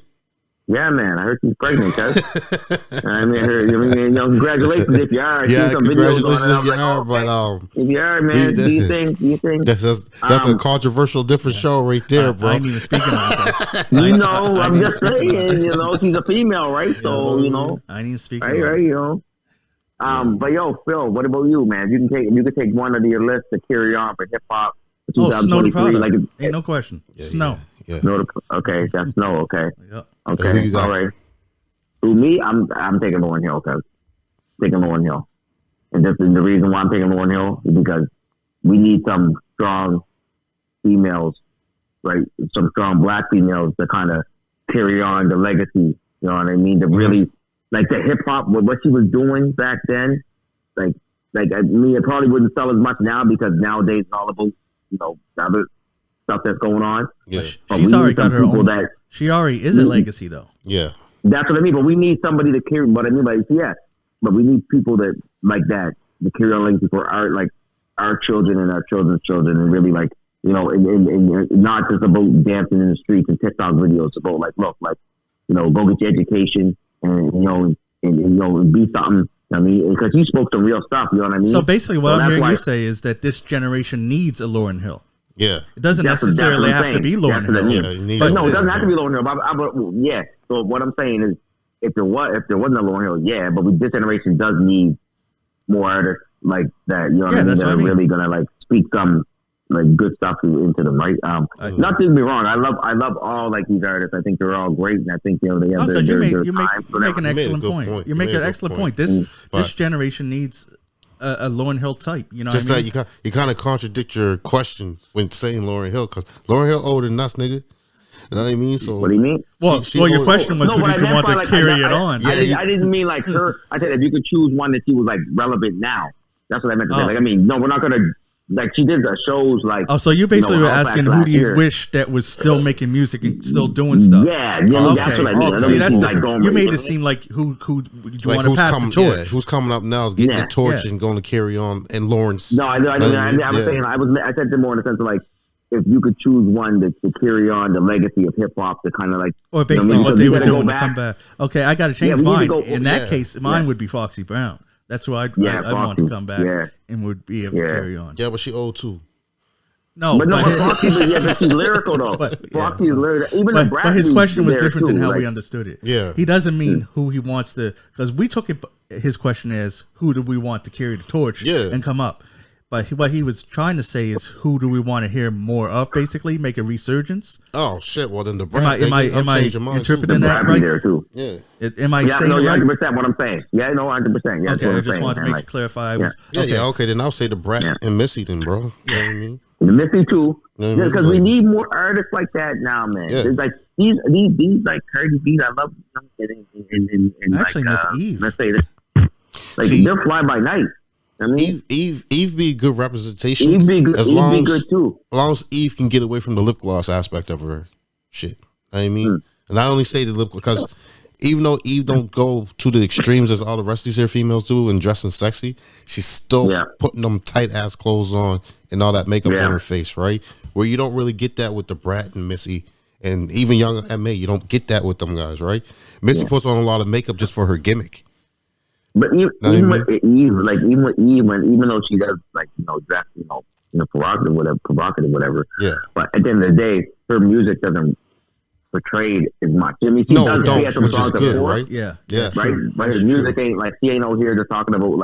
Yeah, man. I heard she's pregnant, cuz. I mean, congratulations if you are. I Yeah, seen some videos congratulations on it. if you are, If you are, man, do you think? That's a controversial different show right there, bro. I ain't even speaking about that. I'm just saying, she's a female, right? So, I ain't even speaking right, but yo, Phil, what about you, man? You can take one of your lists to carry on for hip hop. Oh, Snow the Product. Like, ain't no question. Snow. Yeah. Okay, that's Snow. Okay. Yep. Okay. All right. To me, I'm taking Lauryn Hill, cuz taking Lauryn Hill, and the reason why I'm taking Lauryn Hill is because we need some strong females, right? Some strong black females to kind of carry on the legacy. You know what I mean? To really like the hip hop, what she was doing back then. Like it probably wouldn't sell as much now because nowadays it's all about the other stuff that's going on. Yeah. She's already got her own. She already is a legacy, though. Yeah. That's what I mean. But we need somebody to carry. But I mean, but we need people that like that to carry on legacy for our children and our children's children, and really and not just about dancing in the streets and TikTok videos. About go get your education and be something. I mean, because you spoke some real stuff. You know what I mean? So basically, what I'm hearing you say is that this generation needs a Lauryn Hill. Yeah. It doesn't necessarily have to be Lauryn Hill. Yeah, but no, it doesn't have to be Lauryn Hill. Yeah. So what I'm saying is, if there wasn't a Lauryn Hill, yeah, but this generation does need more artists like that. You know what I mean? That are really gonna speak some good stuff into them, right? Not to get me wrong, I love all these artists. I think they're all great, and I think they have you make an excellent point. You make an excellent point. This generation needs a Lauryn Hill type. You know, just what I mean? that you kind of contradict your question when saying Lauryn Hill, because Lauryn Hill older than us, nigga. You know what I mean? So what do you mean? Well, your question was, who did you want to carry it on? I didn't mean like her. I said if you could choose one that she was relevant now. That's what I meant to say. I mean, no, we're not gonna. She did the shows Oh, so you basically were asking who do you wish that was still making music and still doing stuff? Yeah, that's what I mean. See, that's you made it seem like who you want to pass the torch. Yeah, who's coming up now is getting the torch and going to carry on, and Lawrence. No, I was saying I said it more in the sense of if you could choose one to carry on the legacy of hip hop to kind of or basically what they were doing to come back. Okay, I got to change mine. In that case, mine would be Foxy Brown. That's why I want to come back and would be able to carry on. Yeah, but she old too. No, but Foxy, but she's lyrical though. Foxy is lyrical. But his question was different than how we understood it. Yeah, he doesn't mean who he wants to, because we took his question as who do we want to carry the torch and come up. But what he was trying to say is who do we want to hear more of? Basically, make a resurgence. Oh shit! Well, then the Brat. Am I interpreting that right? There too. Yeah. Am I saying it right? 100% what I'm saying. Yeah, no, 100%. Yeah, okay, I just wanted to clarify. Okay. Then I'll say the Brat and Missy then, bro. You know what I mean? The Missy too. Because we need more artists like that now, man. Yeah. It's these Cardi B, I love them. And actually, Miss Eve. Let's say this. They're fly by night. I mean, Eve be good representation. Eve be good. As long as Eve can get away from the lip gloss aspect of her shit. I mean, and I only say the lip because even though Eve don't go to the extremes as all the rest of these here females do and dressing sexy, she's still putting them tight ass clothes on and all that makeup on her face, right? Where you don't really get that with the Brat and Missy and even Young M.A. You don't get that with them guys, right? Missy puts on a lot of makeup just for her gimmick. But even with Eve, even though she does dress, provocative, whatever. Yeah. But at the end of the day, her music doesn't portray as much. I mean, she does have some songs good, before, right? Yeah. Right. But her music ain't she ain't out here just talking about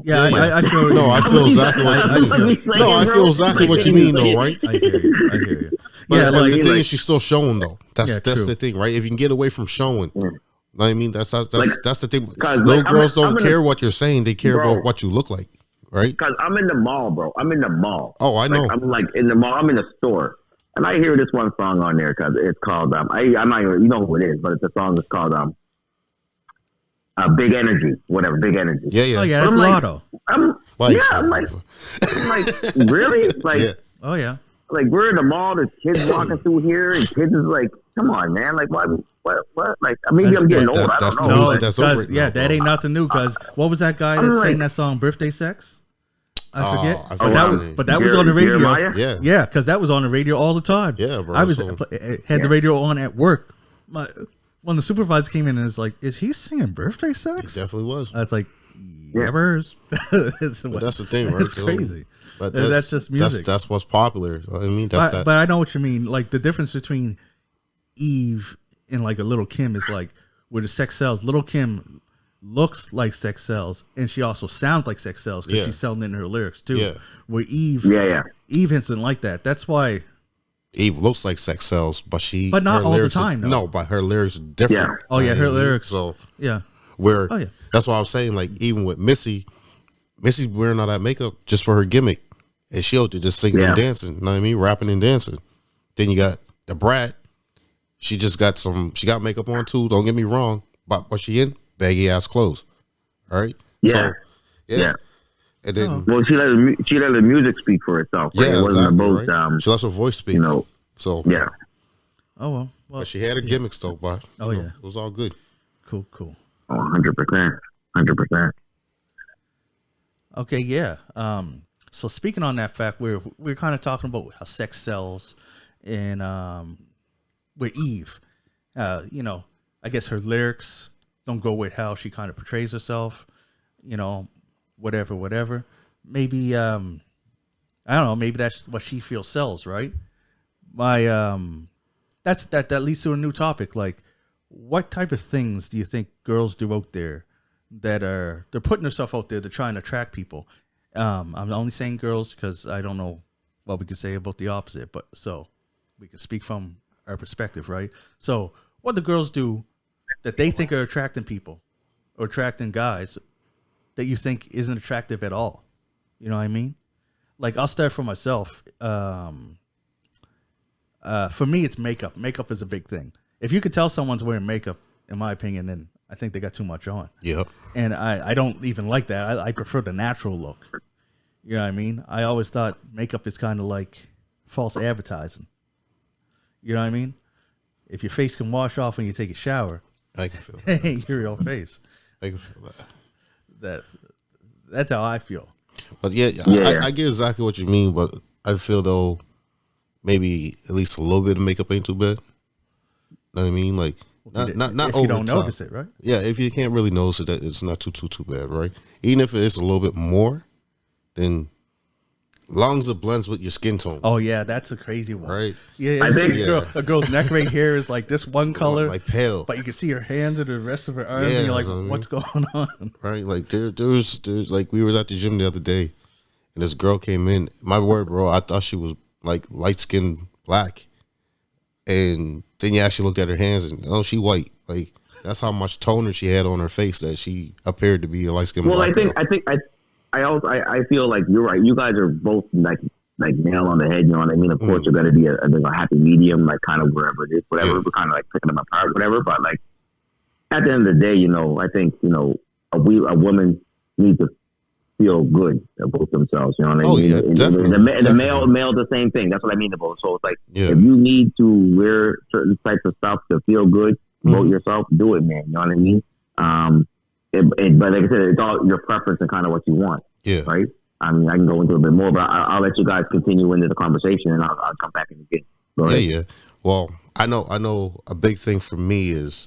Yeah, I feel. No, I feel exactly what you mean. No, I feel exactly what you mean, though, right? I hear you. But the thing is, she's still showing though. That's the thing, right? If you can get away from showing. Know what I mean, that's the thing. Little girls don't care what you're saying; they care about what you look like, right? Because I'm in the mall, bro. I'm in the mall. Oh, I know. I'm in the mall. I'm in the store, and I hear this one song on there because it's called I'm not even, you know who it is, but the song is called Big Energy, whatever, Big Energy. Yeah. Oh yeah, it's Lotto. I'm like, really? Oh yeah. We're in the mall. There's kids walking through here, and kids is come on, man. Why what? Like maybe I'm getting old. I that's don't the know. music that's over it now, yeah, that bro. ain't nothing new. Cause what was that guy I'm that like- sang that song "Birthday Sex"? I forget. I but forgot that his was, name. but that was on the radio. Jeremiah? Yeah. Yeah, because that was on the radio all the time. Yeah, bro, I was so- had the radio on at work. When the supervisor came in and was like, "Is he singing Birthday Sex?" Definitely was. I was like, "Yeah, bros." But that's the thing, right? It's crazy. But That's just music. That's what's popular. I mean, that's that. But I know what you mean. Like the difference between Eve and like a Little Kim is like with the sex sells. Little Kim looks like sex sells, and she also sounds like sex sells because Yeah. she's selling it in her lyrics too. Yeah. Where Eve, Yeah. Eve isn't like that. That's why. Eve looks like sex sells, but But not her all the lyrics are- time, though. No, but her lyrics are different. Yeah. Oh, yeah, You her know what I mean? lyrics. So Yeah. where Oh, yeah. that's why I was saying, like, even with Missy's wearing all that makeup just for her gimmick, and she'll just singing Yeah. and dancing. You know what I mean? Rapping and dancing. Then you got the Brat. She just got she got makeup on too. Don't get me wrong, but what she in? Baggy ass clothes. All right. Yeah. So, Yeah. And then Well, she let the music speak for itself. Right? yeah, It wasn't exactly, about right? She lets her voice speak. you know. So Yeah. Oh well. but she had her gimmicks though. But Oh, you know, yeah. it was all good. Cool. 100%. 100%. Okay. Yeah. So speaking on that fact, we're kind of talking about how sex sells, and with Eve, you know, I guess her lyrics don't go with how she kind of portrays herself. You know, whatever. Maybe I don't know. Maybe that's what she feels sells, right? That leads to a new topic. Like, what type of things do you think girls do out there that they're putting themselves out there to try and attract people? I'm only saying girls because I don't know what we could say about the opposite, but so we can speak from our perspective, right? So, what do girls do that they think are attracting people or attracting guys that you think isn't attractive at all? You know what I mean? Like, I'll start for myself. For me, it's makeup. Makeup is a big thing. If you could tell someone's wearing makeup, in my opinion, then I think they got too much on. Yep. And I don't even like that. I prefer the natural look. You know what I mean? I always thought makeup is kind of like false advertising. You know what I mean? If your face can wash off when you take a shower, I can feel it that. ain't your real face. I can feel that. That's how I feel. But yeah, Yeah. I get exactly what you mean, but I feel though maybe at least a little bit of makeup ain't too bad. Know what I mean? Like not if over you don't the top. notice it, right? Yeah, if you can't really notice it, that it's not too bad, right? Even if it is a little bit more, then long as it blends with your skin tone, Oh yeah, that's a crazy one. right? Yeah, I you think- see a girl's neck right here is like this one color, Like pale, but you can see her hands and the rest of her arms, Yeah, and you're like, you know what I mean? what's going on? right? Like there's like we were at the gym the other day, and this girl came in. My word, bro, I thought she was like light skinned black, and then you actually look at her hands, and oh, she white. Like that's how much toner she had on her face that she appeared to be a light skinned Well, black girl. I feel like you're right. You guys are both like nail on the head. You know what I mean? Of course, you're gonna be a happy medium, like kind of wherever it is, whatever. Yeah. We're kind of like picking them apart, whatever. But like at the end of the day, you know, I think a woman needs to feel good about themselves. You know what I Oh, mean? yeah, definitely, And the male definitely. the same thing. That's what I mean about. So it's like Yeah. if you need to wear certain types of stuff to feel good about Mhm. yourself, do it, man. You know what I mean? But like I said, it's all your preference and kind of what you want, Yeah. right? I mean, I can go into a bit more, but I'll let you guys continue into the conversation, and I'll come back in again. Go ahead. Yeah. Well, I know a big thing for me is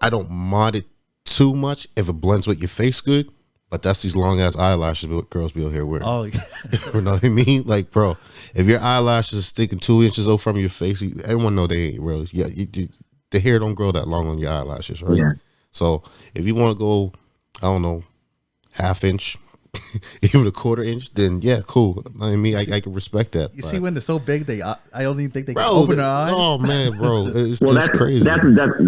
I don't mod it too much if it blends with your face good, but that's these long ass eyelashes what girls be out here wearing. Oh, You know what I mean? Like, bro, if your eyelashes are sticking 2 inches out from your face, everyone know they ain't real. Yeah, the hair don't grow that long on your eyelashes, right? Yeah. So if you want to go, I don't know, half inch, even a quarter inch, then yeah, cool. I mean, I can respect that. you but- see when they're so big, I don't even think they can bro, open their eyes. oh man, bro, it's Well, it's crazy. That's we're talking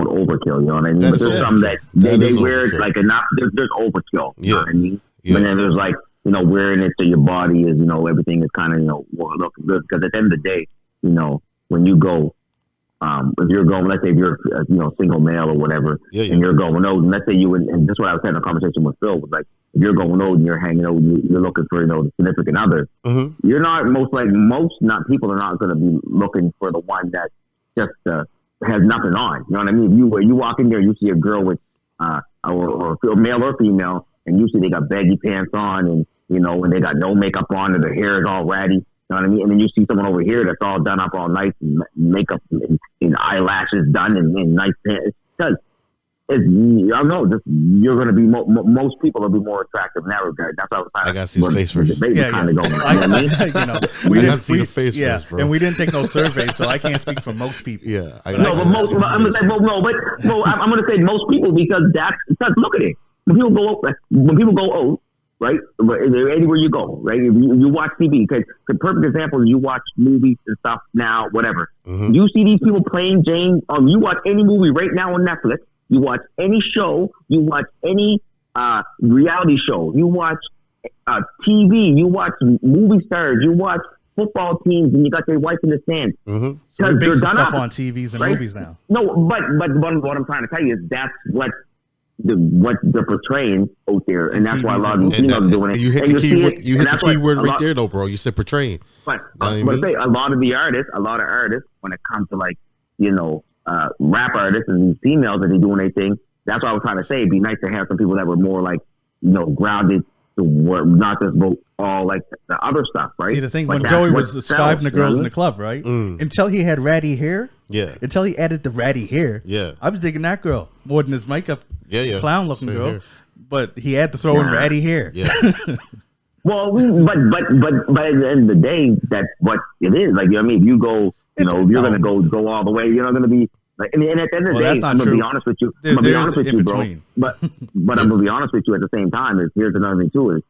about overkill. You know what I mean? That But is there's some that overkill. That they is wear overkill. like enough. There's overkill. You know Yeah. what I mean? Yeah. But then there's like wearing it so your body is everything is kind of looking good, because at the end of the day, when you go. If you're going, let's say if you're single male or whatever, Yeah. and you're going out, and let's say and this is what I was having a conversation with Phil, was like, if you're going out and you're hanging out, you're looking for the significant other. Mhm. You're not people are not going to be looking for the one that just the has nothing on. You know what I mean? If you walk in there, you see a girl with or male or female, and usually they got baggy pants on, and and they got no makeup on, and their hair is all ratty. You know what I mean? And then you see someone over here that's all done up all nice, and makeup and eyelashes done, and nice pants. Because I don't know, you're going to be most people will be more attractive in that regard. That's what I got to see the face first. Kind of going. You know what I mean? We got to see the face first, bro. And we didn't take no surveys, so I can't speak for most people. Yeah, I'm going to say most people because look at it. When people go out, right? Anywhere you go, right? If you watch TV, because the perfect example is you watch movies and stuff now, whatever. Mm-hmm. You see these people playing James. You watch any movie right now on Netflix. You watch any show. You watch any reality show. You watch TV. You watch movie stars. You watch football teams, and you got their wife in the stands. Mm-hmm. So they're basing stuff on TVs and movies now. No, but what I'm trying to tell you is that's what they're portraying out there, and that's why a lot of females are doing it. You hit the keyword. You hit the keyword right there, though, bro. You said portraying. But say a lot of artists, when it comes to rap artists and these females that are doing their thing, that's what I was trying to say. It'd be nice to have some people that were more grounded to work, not just about all the other stuff, right? See, the thing, when Joey was describing the girls in the club, right? Until he had ratty hair, until he added the ratty hair, I was digging that girl more than his makeup, clown looking girl. Here. But he had to throw in ratty hair. Yeah. Well, but at the end of the day, that's what it is. Like, you know what I mean? If you go, if you're going to go all the way, you're not going to be like. And at the end of the day, I'm going to be honest with you. I'm going to be honest with you, bro. But I'm going to be honest with you at the same time. Here's another thing too: is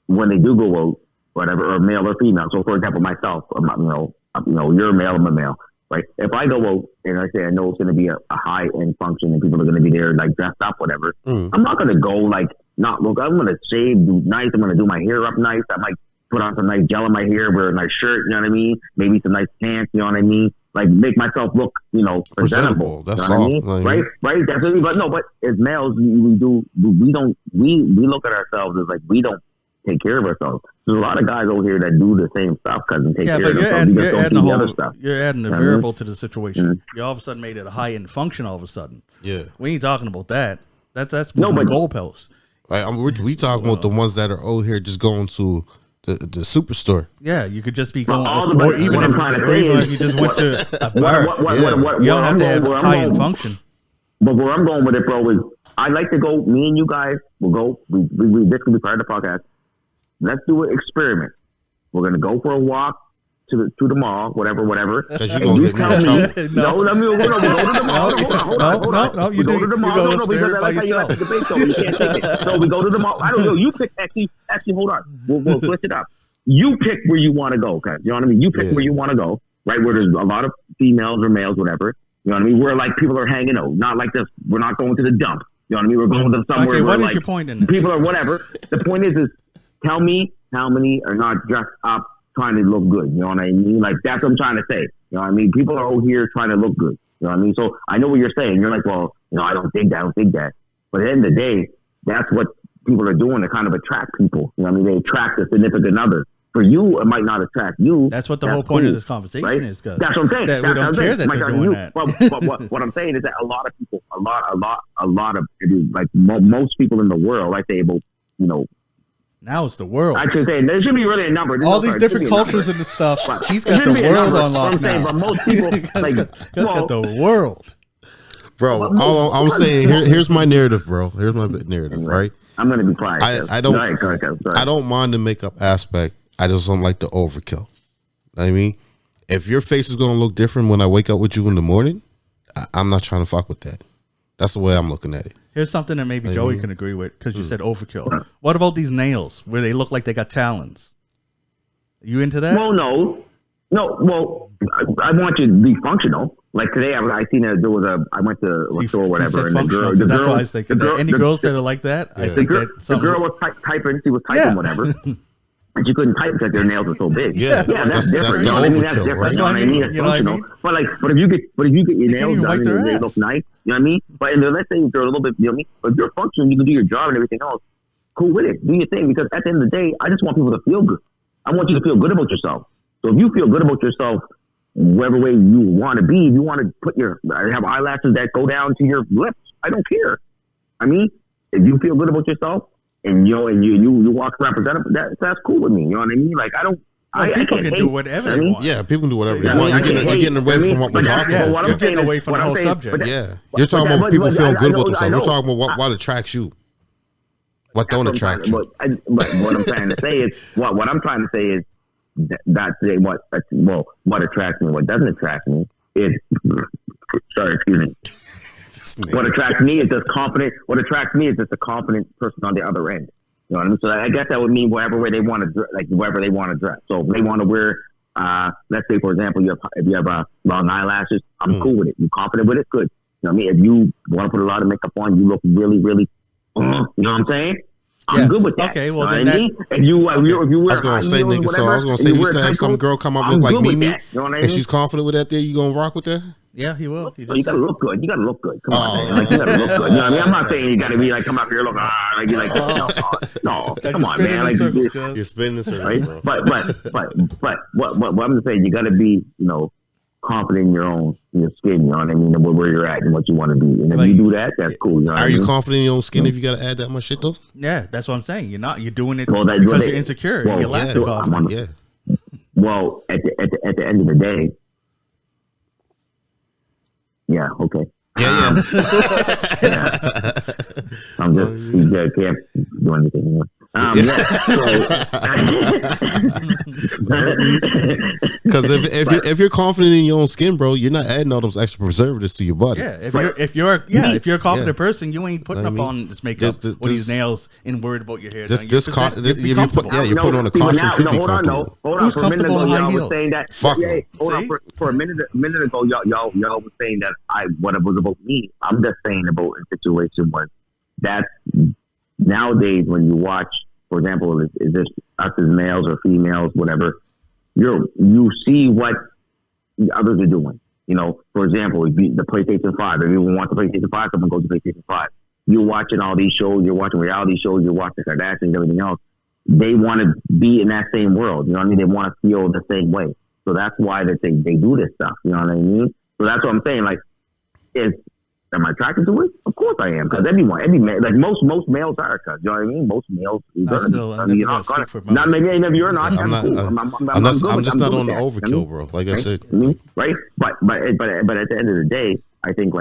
when they do go out, whatever, or male or female. So, for example, myself, you're a male, I'm a male, right? If I go out and I say I know it's going to be a high end function and people are going to be there dressed up, whatever, I'm not going to go not look. I'm going to shave, do nice. I'm going to do my hair up nice. I might put on some nice gel in my hair, wear a nice shirt. You know what I mean? Maybe some nice pants. You know what I mean? Like make myself look, presentable. That's all. You know right? That's what but as males, we look at ourselves as we don't take care of ourselves. There's a lot of guys over here that do the same stuff and take care of themselves. You're adding a variable to the situation. Mm-hmm. You all of a sudden made it a high end function. All of a sudden, we ain't talking about that. That's moving the goalposts. We talking about the ones that are over here just going to the superstore. Yeah, you could just be going, or even if you just went to a bar. You don't have to have a high end function. But where I'm going with it, bro, is I like to go. Me and you guys will go. This can be part of the podcast. Let's do an experiment. We're gonna go for a walk to the mall, whatever. Because you're gonna get me in trouble. No, let me go to the mall. Hold on. You go to the mall. No, because I like how you like the debate, so you can't take it. So we go to the mall. I don't know. You pick. Actually, hold on. We'll switch it up. You pick where you want to go, okay? You know what I mean? You pick where you want to go, right? Where there's a lot of females or males, whatever. You know what I mean? Where people are hanging out, not like this. We're not going to the dump. You know what I mean? We're going to somewhere where what is your point in this? People are whatever. The point is tell me how many are not dressed up trying to look good. You know what I mean? That's what I'm trying to say. You know what I mean? People are out here trying to look good. You know what I mean? So I know what you're saying. You're like, well, I don't think that. But at the end of the day, that's what people are doing to kind of attract people. You know what I mean? They attract a significant other. For you, it might not attract you. That's what the whole point of this conversation is, Gus. That's what I'm saying. That we don't care that they're doing that. But what I'm saying is that a lot of people, a lot of most people in the world, now it's the world. I should say there should be really a number. All these different cultures and stuff. He's got the world on lock now. But most people got the world. Bro, all I'm saying here's my narrative, bro. Here's my narrative, right? I'm gonna be quiet. I don't mind the makeup aspect. I just don't like the overkill. You know what I mean, if your face is gonna look different when I wake up with you in the morning, I'm not trying to fuck with that. That's the way I'm looking at it. Here's something that maybe Joey can agree with because you said overkill. What about these nails where they look like they got talons? Are you into that? Well, no. Well, I want you to be functional. Like today, I seen that there was I went to a store or whatever, and the girl. That's why I was thinking. Any girls that are like that? Yeah. I think the girl was typing. She was typing whatever. And she couldn't type because their nails are so big. Yeah, that's different. That's that's different. Right? You know what I mean? That's functional. But if you get your nails done and they look nice, you know what I mean? But let's say they're a little bit, you know what I mean? But if you're functional, you can do your job and everything else. Cool with it. Do your thing. Because at the end of the day, I just want people to feel good. I want you to feel good about yourself. So if you feel good about yourself whatever way you want to be. If you want to have eyelashes that go down to your lips, I don't care. I mean, if you feel good about yourself and you walk around presentable, that's cool with me. You know what I mean? Like, I don't. People can do whatever they want. Yeah, people can do whatever they want. You're getting away from what we're talking about. You're getting away from the whole subject. You're talking about people feeling good about themselves. We're talking about what attracts you. What don't attract you? But what I'm trying to say is what I'm trying to say is that what attracts me. What doesn't attract me is excuse me. What attracts me is just confident. What attracts me is just a confident person on the other end. You know what I mean? So I guess that would mean whatever way they want to, like wherever they want to dress. So if they want to wear, let's say for example, if you have long eyelashes, I'm cool with it. You're confident with it, good. You know what I mean? If you want to put a lot of makeup on, you look really, really, you know what I'm saying? I'm good with that. Okay, well you know then what I mean? If you wear, I was gonna say, nigga. So I was gonna say, you used to have some girl come up look like Mimi, and she's confident with that. There, you gonna rock with that? Yeah, he will. You gotta look good. You gotta look good. Come on, man. Like, you gotta look good. You know what I mean? I'm not saying you gotta be like, come up here looking like you're like, no, come on, man. Like, you're spinning the circle, right? bro. But what I'm saying, you gotta be, confident in your skin. You know what I mean? And where you're at and what you want to be. And if you do that, that's cool. You know Are you confident in your own skin if you gotta add that much shit though? Yeah, that's what I'm saying. You're doing it because you're insecure. Well, you lack the confidence. Well, at the end of the day. Yeah. Okay. Yeah. I'm just can't do anything anymore. Because if you're confident in your own skin, bro, you're not adding all those extra preservatives to your body. Yeah, if you're a confident person, you ain't putting up on this makeup or these nails and worried about your hair. You're putting on a costume to be comfortable. Hold on. For a minute ago, y'all was saying that. Hold on. For a minute ago, y'all was saying that what it was about me. I'm just saying about a situation where that's nowadays when you watch, for example, is this us as males or females, whatever, you see what the others are doing. For example, the PlayStation 5. If you want the PlayStation 5, someone goes to PlayStation 5. You're watching all these shows, you're watching reality shows, you're watching Kardashians, everything else. They want to be in that same world. You know what I mean? They want to feel the same way. So that's why that they do this stuff. You know what I mean? So that's what I'm saying. Like, am I attracted to it? Of course I am, because every man, like most males are, cause you know what I mean. Most males, not maybe any of you are not. I'm just not on the overkill, bro. Like I said, right? But at the end of the day, I think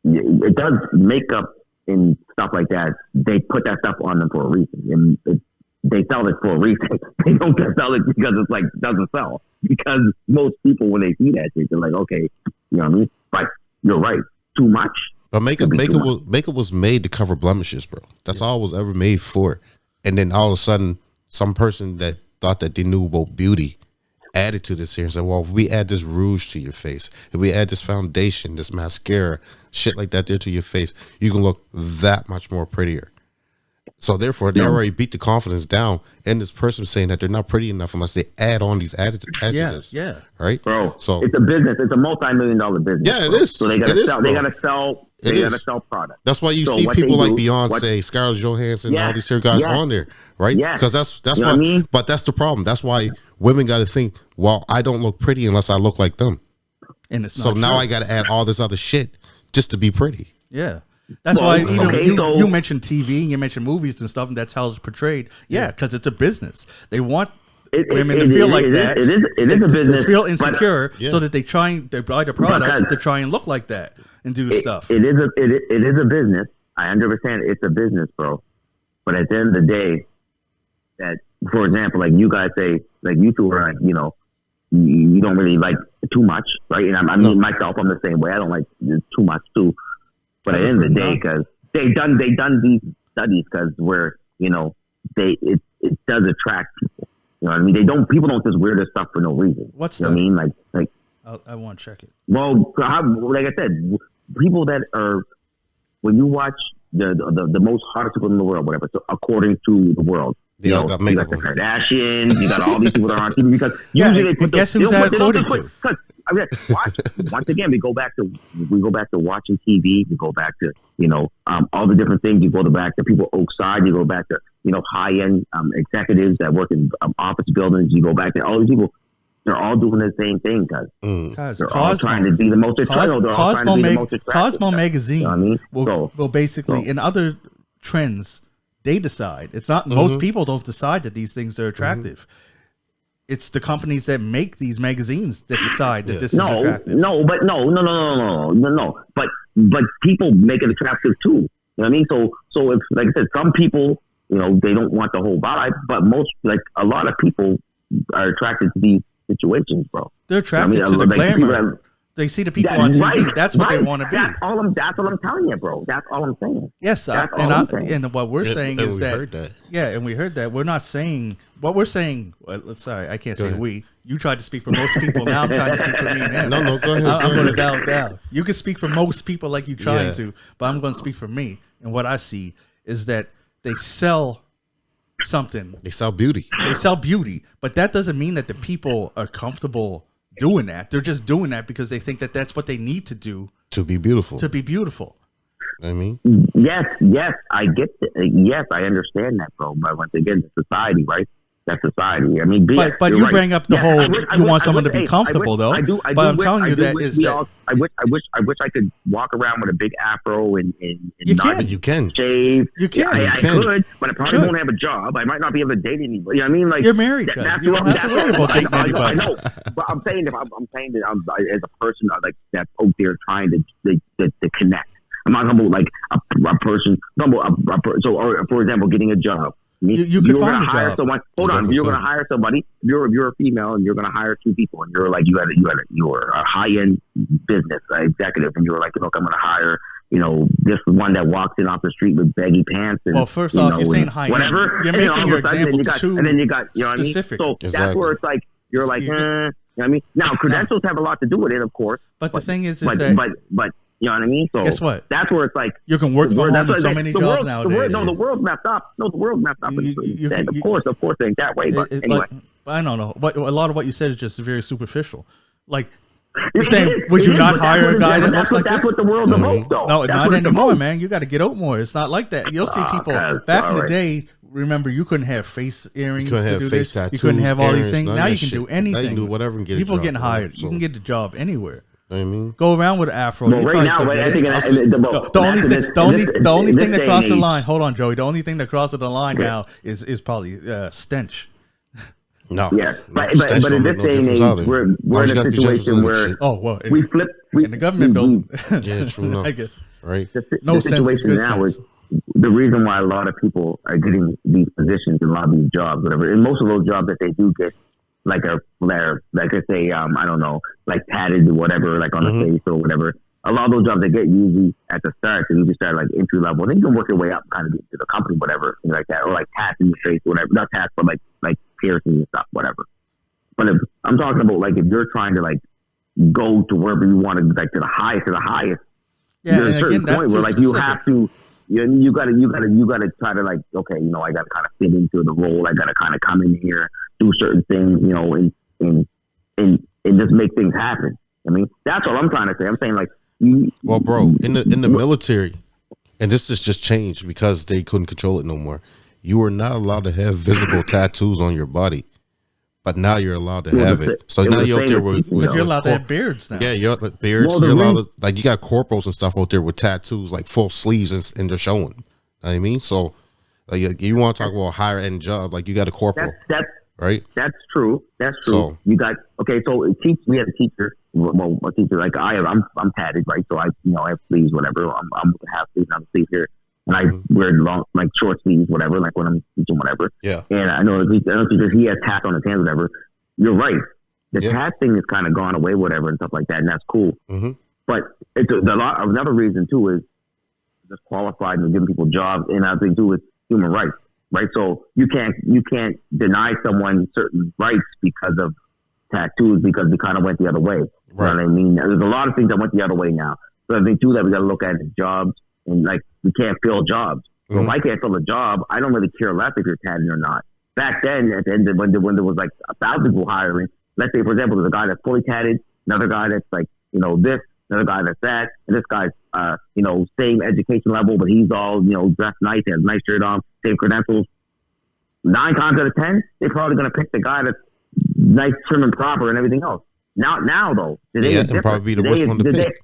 it does makeup and stuff like that. They put that stuff on them for a reason, and they sell it for a reason. They don't just sell it because it's like doesn't sell. Because most people, when they see that shit, they're like, okay, you know what I mean? But you're right, too much. But makeup was made to cover blemishes, bro. That's all it was ever made for. And then all of a sudden, some person that thought that they knew about beauty added to this here and said, well, if we add this rouge to your face, if we add this foundation, this mascara, shit like that there to your face, you can look that much more prettier. So therefore, they already beat the confidence down, and this person saying that they're not pretty enough unless they add on these adjectives. Yeah. Right, bro. So it's a business. It's a multi-million-dollar business. Yeah, it is. So they gotta sell. They gotta sell. They gotta sell product. That's why you see people like Beyonce, Scarlett Johansson, all these here guys on there, right? Because that's what I mean? But that's the problem. That's why women got to think, well, I don't look pretty unless I look like them. And it's so now I got to add all this other shit just to be pretty. Yeah. That's why you mentioned TV, you mentioned movies and stuff, and that's how it's portrayed. Yeah, because it's a business. They want women to feel like that. It is a business. To feel insecure, so that they buy the products to try and look like that and do stuff. It is a business. I understand it's a business, bro. But at the end of the day, that, for example, like you guys say, like you two are like, you don't really like too much, right? And I mean myself, I'm the same way. I don't like too much too. But at the end of the day, because they done these studies, because where it does attract people. You know what I mean? People don't just wear this stuff for no reason. What's what I mean? Like I want to check it. Well, like I said, people that are, when you watch the most hottest people in the world, whatever. So according to the world, you got the Kardashians, you got all these people that are on TV, because usually they put guess who's that according to? Once again, we go back to watching TV. We go back to all the different things. You go back to people outside. You go back to high end executives that work in office buildings. You go back to all these people. They're all doing the same thing, cuz. Guys, They're all trying to be the most attractive. They're all trying to be the most attractive. Cosmo magazine You know what I mean? will basically, in other trends, they decide. It's not most people don't decide that these things are attractive. It's the companies that make these magazines that decide that this is attractive. No. But people make it attractive too. You know what I mean? So if, like I said, some people, you know, they don't want the whole vibe, but most, like a lot of people are attracted to these situations, bro. They're attracted You know to what I the mean? Like, glamour. They see the people on TV. Right, That's what they right. want to be. That's what I'm telling you, bro. That's all I'm saying. Yes, That's all I'm saying. and what we're saying is we that, heard that. yeah, and we heard that. We're not saying what we're saying. Sorry, I can't say ahead. we. You tried to speak for most people. Now I'm trying to speak for me. Now. No, go ahead. I'm going to go dial ahead. down. You can speak for most people like you trying Yeah. to, but I'm going to speak for me. And what I see is that they sell something. They sell beauty. They sell beauty, but that doesn't mean that the people are comfortable doing that. They're just doing that because they think that that's what they need to do To be beautiful. to be beautiful. I mean, Yes, I get it. Yes, I understand that, bro. But once again, it's society, right? That's society. I mean, But you're you right. bring up the Yes, whole, I you want wish- someone to be hey, comfortable, though. I do But I'm wish- telling you I do that wish is we that all- I wish I could walk around with a big afro and You not can. you can. shave. You can. I You can. could, but I probably Could. won't have a job. I might not be able to date anybody. You know what I mean? Like, You're married, cuz. You don't have to worry about dating I anybody. know, but I'm saying that I'm as a person like that's out there trying to connect. I'm not talking about like a person. I'm talking about or for example, getting a job. You could You're find gonna a hire job. someone. Hold You on, definitely you're could. gonna hire somebody. If you're a female and you're gonna hire two people, and you're like you're a high end business executive, and you're like, look, I'm gonna hire this one that walks in off the street with baggy pants. And, Well, first off, you're and saying high end. whatever. You're And then making all of your a sudden, example and then you got you know what I mean. specific. So that's Exactly. where it's like you're like, You- you know what I mean. Now credentials have a lot to do with it, of course. But the thing is but that you know what I mean. So guess what? That's where it's like. You can work from home That's in so what- many the jobs world- nowadays. The world's messed up. No, the world's messed up. You- Of course, it ain't that way. But anyway, I don't know. But a lot of what you said is just very superficial. Like, you're saying, would you not hire a guy that looks like that's this? what the world emotes, though. No, That's not what it's anymore, about. man. You got to get out more. It's not like that. You'll see people guys, back in the alright. day. Remember, you couldn't have face earrings. You couldn't to have do face this. tattoos. You couldn't have all these earrings, things. none Now of you that can shit. do anything. Now you can do whatever and get a People job, getting bro. hired. So, You can get a job anywhere. I mean, Go around with an afro. Well, you right probably now, still right, get I it. think The only thing, the only thing that crossed the line. Hold on, Joey. The only thing that crosses the line now is probably stench. no. Yeah, No, but stench in don't this make no day and difference age, either. we're Long in as a you got credentials situation and where shit. Oh well, we flip in the government building. Yeah, true enough. I guess. Right? No the sense is situation good now sense. is the reason why a lot of people are getting these positions and a lot of these jobs, whatever. And most of those jobs that they do get, like I say, I don't know, like padded or whatever, like on the face or whatever. A lot of those jobs they get usually at the start, so you just start like entry level. Then you can work your way up, kind of get to the company, whatever, things like that, or like tats in your face, whatever. Not tats, but like piercings and stuff, whatever. But if I'm talking about like if you're trying to like go to wherever you want to, like to the highest, Yeah, there's and a certain again, that's point too where like you specific. have to, you gotta try to like, okay, I gotta kind of fit into the role. I gotta kind of come in here, do certain things, and just make things happen. I mean, that's all I'm trying to say. I'm saying like, Well, bro, in the military, and this has just changed because they couldn't control it no more. You were not allowed to have visible tattoos on your body, but now you're allowed to have it. So it now was you're out there famous, with But you're allowed to corp- have beards now. yeah, you're like beards. Well, the you're allowed reason- to, like, you got corporals and stuff out there with tattoos, like full sleeves, and they're showing. You know what I mean? So, like, you want to talk about a higher end job, like you got a corporal, that's right? That's true. That's true. So- You got okay. So we had a teacher. Well, a teacher like I'm tatted, right? So I have sleeves, whatever. I'm with a half sleeve, I'm sleeve here, and I wear long, like short sleeves, whatever. Like when I'm teaching, whatever. Yeah. And I know teacher, he has tats on his hands, whatever. You're right. The Yeah. tat thing has kind of gone away, whatever, and stuff like that, and that's cool. Mhm. But it's a lot. Another reason too is just qualified and giving people jobs, and another thing too is human rights. Right, so you can't deny someone certain rights because of tattoos because we kind of went the other way. Right. You know what I mean? There's a lot of things that went the other way now. So I think too that we got to look at is jobs and like we can't fill jobs. So if I can't fill a job, I don't really care less if you're tatted or not. Back then, at the end when there was like 1,000 people hiring, let's say for example, there's a guy that's fully tatted, another guy that's like this, another guy that's that, and this guy's same education level, but he's all dressed nice, has a nice shirt on, same credentials. 9 times out of 10, they're probably going to pick the guy that's nice, trim, and proper, and everything else. Now though, today is and different. probably be the worst one to pick.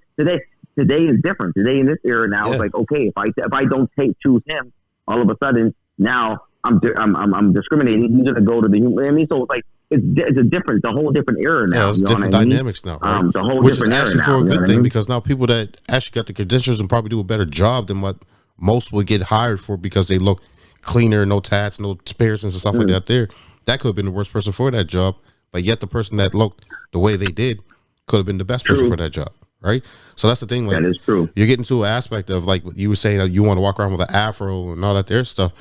Today is different. Today in this era now, it's like, okay, if I don't choose him, all of a sudden now I'm discriminating. He's gonna go to the human. I mean, so it's like it's a whole different era now. Yeah, it's different dynamics now, right? The whole Which is different actually era for now, a you know good what I thing mean? because now people that actually got the credentials and probably do a better job than what most would get hired for because they look cleaner, no tats, no spares and stuff like that. That could have been the worst person for that job, but yet the person that looked the way they did could have been the best person for that job, right? So that's the thing. Like, that is true. You're getting to an aspect of like you were saying, you want to walk around with an afro and all that there stuff.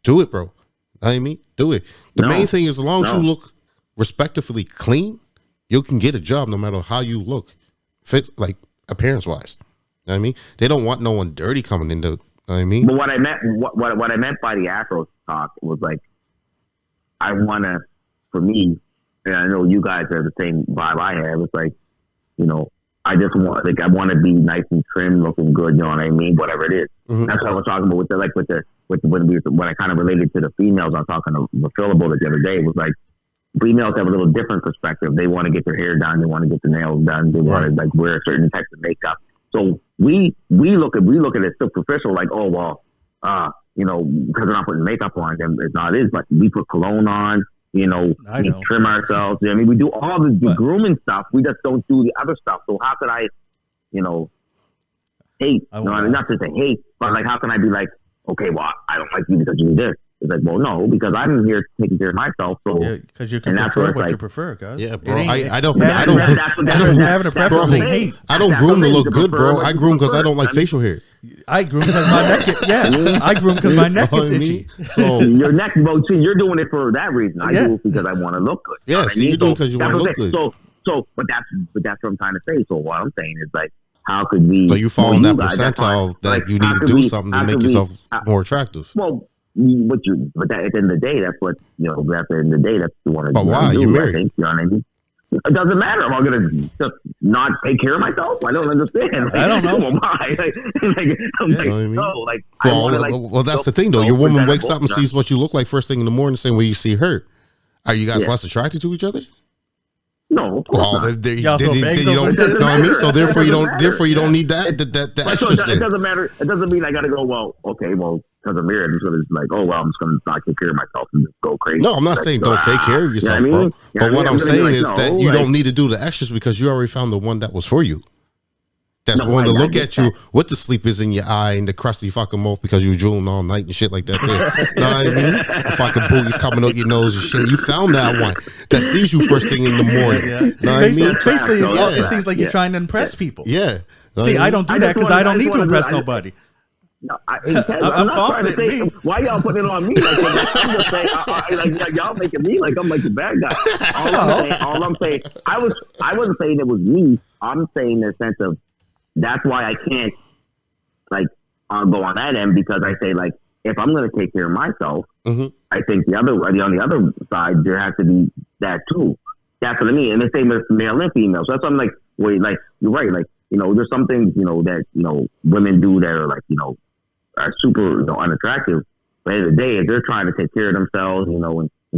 Do it, bro. Know what I mean, do it. The main thing is, as long as you look respectively clean, you can get a job no matter how you look, fit like appearance wise. You know what I mean? They don't want no one dirty coming into. You know what I mean? But what I meant by the Afro talk was like, I wanna, for me, and I know you guys have the same vibe I have. It's like, you know, I just want, like, I want to be nice and trim, looking good. You know what I mean? Whatever it is. That's what I was talking about when I kind of related to the females. I was talking to Phil about it the other day. It was like, females have a little different perspective. They want to get their hair done. They want to get their nails done. They want to like wear certain types of makeup. So we look at it superficial, like, oh well, you know, because they're not putting makeup on them. It's not it is, but we put cologne on. You know, we trim ourselves. I mean, we do all the grooming stuff. We just don't do the other stuff. So how could I, you know, hate? Not just a hate, but like, how can I be like, okay, well, I don't like you because you do this. It's like, well, no, because I'm here taking care of myself. So because you can prefer what you prefer, guys. Yeah, bro. I don't having a preference ain't hate. I don't groom to look good, bro. I groom because I don't like facial hair. I groom because my neck. I groom because my neck is itchy. So your neck, well, see, you're doing it for that reason. I do it because I want to look good. Yeah, see, you're doing because you want to look good. But that's what I'm trying to say. So what I'm saying is like, how could we? So you fall in that percentile that you need to do something to make yourself more attractive. Well, at the end of the day, that's what, you know, at the end of the day, that's what you want to do. But why? You're married. You know what I mean? It doesn't matter. Am I going to just not take care of myself? I don't understand. Like, I don't know. Who am I? Well, that's the thing, though. Your woman wakes up and sees what you look like first thing in the morning, the same way you see her. Are you guys less attracted to each other? No, of course not. You don't know what I mean. So therefore you don't need that extra thing. It doesn't matter. It doesn't mean I got to go. Well, okay, well, because I'm married, so it's like, oh well, I'm just going to not take care of myself and just go crazy. No, I'm not saying don't take care of yourself, bro. But what I'm saying is that you don't need to do the extras because you already found the one that was for you. That's willing to look at you with the sleepers in your eye and the crusty fucking mouth because you were drooling all night and shit like that. There, know what I mean? The fucking boogies coming out your nose and shit. You found that one that sees you first thing in the morning. Know what I mean? Basically, it seems like you're trying to impress people. Yeah. See, I don't do that because I don't need to impress nobody. No, I'm not trying to say why y'all putting it on me. Like, I'm just saying, like y'all making me like I'm like the bad guy. All I'm saying, I wasn't saying it was me. I'm saying in the sense of that's why I can't like go on that end because I say like if I'm going to take care of myself, I think on the other side there has to be that too. That's what I mean, and the same with male and female. So that's what I'm like. Wait, like you're right. Like there's some things that women do that are like are super unattractive. But at the end of the day, if they're trying to take care of themselves, and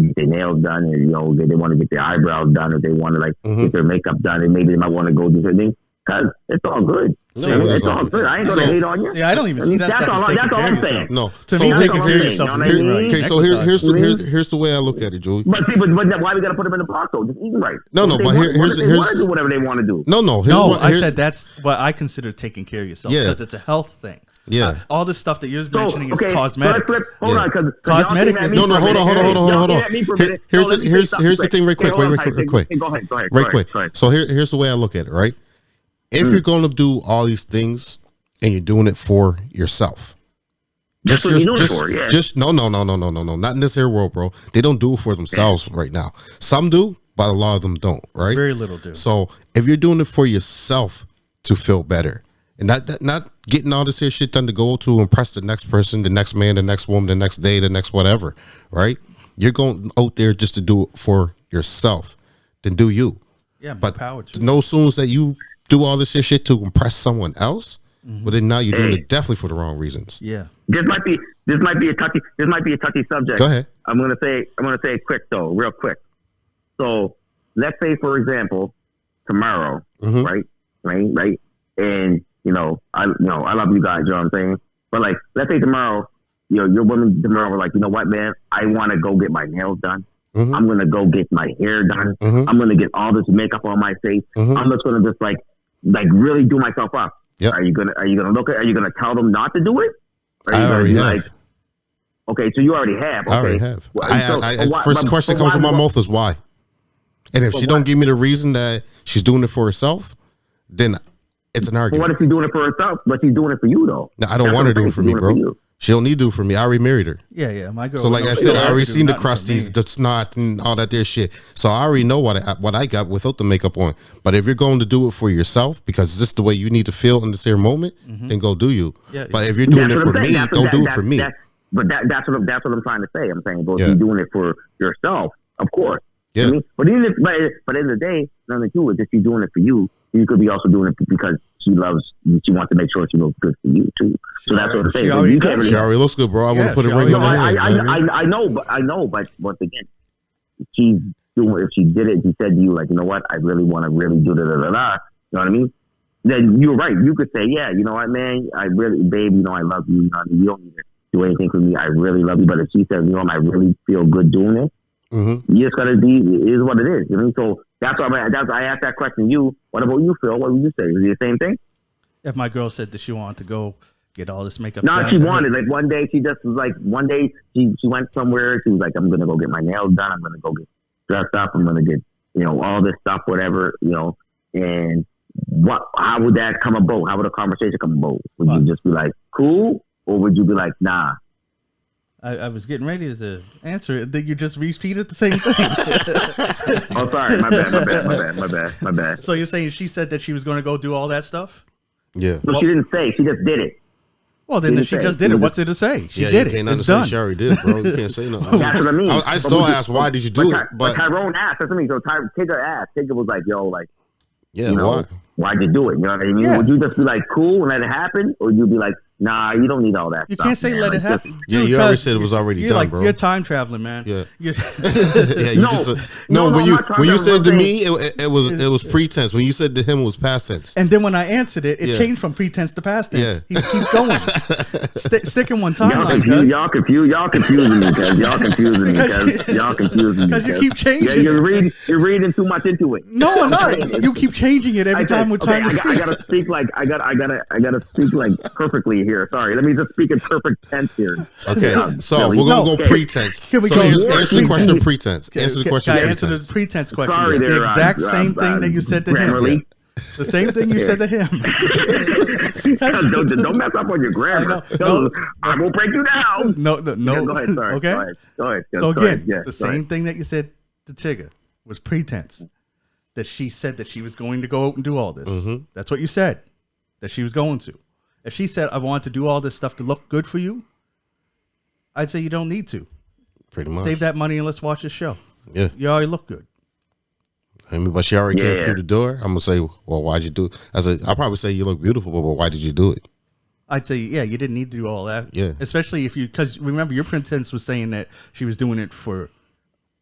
get their nails done, and they want to get their eyebrows done, or they want to like get their makeup done, and maybe they might want to go do something. Cause it's all good. It's all good. I ain't gonna hate on you. Yeah, I don't even see that stuff as taking care of yourself. No, to me, taking care of yourself. Okay, so here's the way I look at it, Joey. But why we gotta put them in the box though? Just eat right. No, but here's they want to do whatever they want to do. No. I said that's what I consider taking care of yourself because it's a health thing. Yeah, all the stuff that you're mentioning is cosmetic. So hold on, because cosmetic. No, hold on. Here's the thing, right quick. Go ahead. So here's the way I look at it, right? If you're going to do all these things and you're doing it for yourself, no, not in this here world, bro. They don't do it for themselves right now. Some do, but a lot of them don't, right? Very little do. So if you're doing it for yourself to feel better, and not getting all this here shit done to go to impress the next person, the next man, the next woman, the next day, the next whatever, right? You're going out there just to do it for yourself. Then do you. Yeah, but power to no sooner that you do all this shit to impress someone else, but then now you're doing it definitely for the wrong reasons. Yeah. This might be a touchy subject. Go ahead. I'm gonna say it quick though, real quick. So let's say, for example, tomorrow, Mhm. right, and I love you guys, you know what I'm saying? But like, let's say tomorrow, your woman tomorrow were like, you know what, man, I want to go get my nails done. Mhm. I'm gonna go get my hair done. Mhm. I'm gonna get all this makeup on my face. Mhm. I'm just gonna just like really do myself up. Yep. Are you gonna are you gonna tell them not to do it? Or are I you gonna already be have. like, okay, so you already have. Okay. I already have. Why- First but question why comes from my would- mouth is why. And if But she why- don't give me the reason that she's doing it for herself, then it's an But argument. what if she's doing it for herself? But she's doing it for you though. No, I don't That's want her what to do I'm it for saying. me, She's bro. doing it for you. She don't need to do it for me. I already married her. Yeah, my girl. So like I don't said, have I to already do seen the nothing for crusties, me. the snot, and all that there shit. So I already know what I got without the makeup on. But if you're going to do it for yourself because this is the way you need to feel in this here moment, then go do you. Yeah, But yeah. if you're doing That's it what for I'm me, saying. don't do it for me. That's what I'm trying to say. I'm saying, well, Yeah. she's doing it for yourself, of course. Yeah. I mean, but even if, but at the end of the day, nothing to it. If she's doing it for you, you could be also doing it because she wants to make sure she looks good for you too. So that's what I'm saying. She So already you does. can't really. She already looks good, bro. I want Yeah, to put a she ring already on No, her does. hand. You know what I mean? I know, but once again, she's doing. If she did it, she said to you, like, you know what, I really want to really do da da da da. You know what I mean? Then you're right. You could say, yeah, you know what, man, I really, babe, I love you. You know what I mean? You don't need to do anything for me. I really love you. But if she says, I really feel good doing it, you just gotta be. It is what it is. You know? So that's why I asked that question. You, what about you, Phil? What would you say? Is it the same thing? If my girl said that she wanted to go get all this makeup No, done, she wanted. Like one day, she just was like. One day, she went somewhere. She was like, "I'm gonna go get my nails done. I'm gonna go get dressed up. I'm gonna get all this stuff, whatever, And how would that come about? How would a conversation come about? Would you just be like, "Cool," or would you be like, "Nah"? I was getting ready to answer it. Then you just repeated the same thing. Oh, sorry, my bad. So you're saying she said that she was going to go do all that stuff? Yeah. So she didn't say. She just did it. Well, then Didn't if she say. just did it, what's it to say? She did you it. can't It's understand. done. She already did it, bro. You can't say nothing. That's what I mean. I still ask, why did you do it? But Tyrone asked. That's what I mean. So Tigger asked. Tigger was like, "Yo, like, Yeah, why? why'd you do it?" You know what I mean? Yeah. Would you just be like, "Cool," and let it happen, or would you be like, "Nah, you don't need all that." You stuff, can't say man. let it Like, happen. Yeah, Dude, you already cause said it was already you're done, like, bro. You're time traveling, man. Yeah. You're- Yeah, you No. just No, when I'm you not talking when you about said to one me it was pretense. When you said to him it was past tense. and then when I answered it, it Yeah. changed from pretense to past tense. Yeah. He keeps going. Stick in one timeline, Y'all confusing me, cuz y'all confusing me, cuz y'all confusing me. Because you keep changing Yeah, it. you're reading too much into it. No, I'm not. You keep changing it every time we're trying to I speak. gotta speak like I gotta speak like perfectly here. Sorry, let me just speak in perfect tense here. Okay, Yeah, so Billy. we're gonna No, go okay. pretense. Can we So go answer more the question pretense? pretense. Answer the question Can I answer pretense. the pretense question? Sorry, the there, exact same thing that you said to him. Grammarly. The same thing you said to him. Don't mess up on your grammar. I know. I will break you down. No. Yeah, go ahead. Sorry. Okay. Go ahead. So Go again, ahead. Yeah, the go ahead. same thing that you said to Tigger was pretense. That she said that she was going to go out and do all this. Mm-hmm. That's what you said. That she was going to. If she said, I want to do all this stuff to look good for you, I'd say you don't need to. Pretty much. Save that money and let's watch this show. Yeah. You already look good. I mean, but she already came Yeah. through the door. I'm gonna say, well, why'd you do it? I'll probably say you look beautiful, but why did you do it? I'd say, yeah, you didn't need to do all that. Yeah. Especially if because remember, your pretense was saying that she was doing it for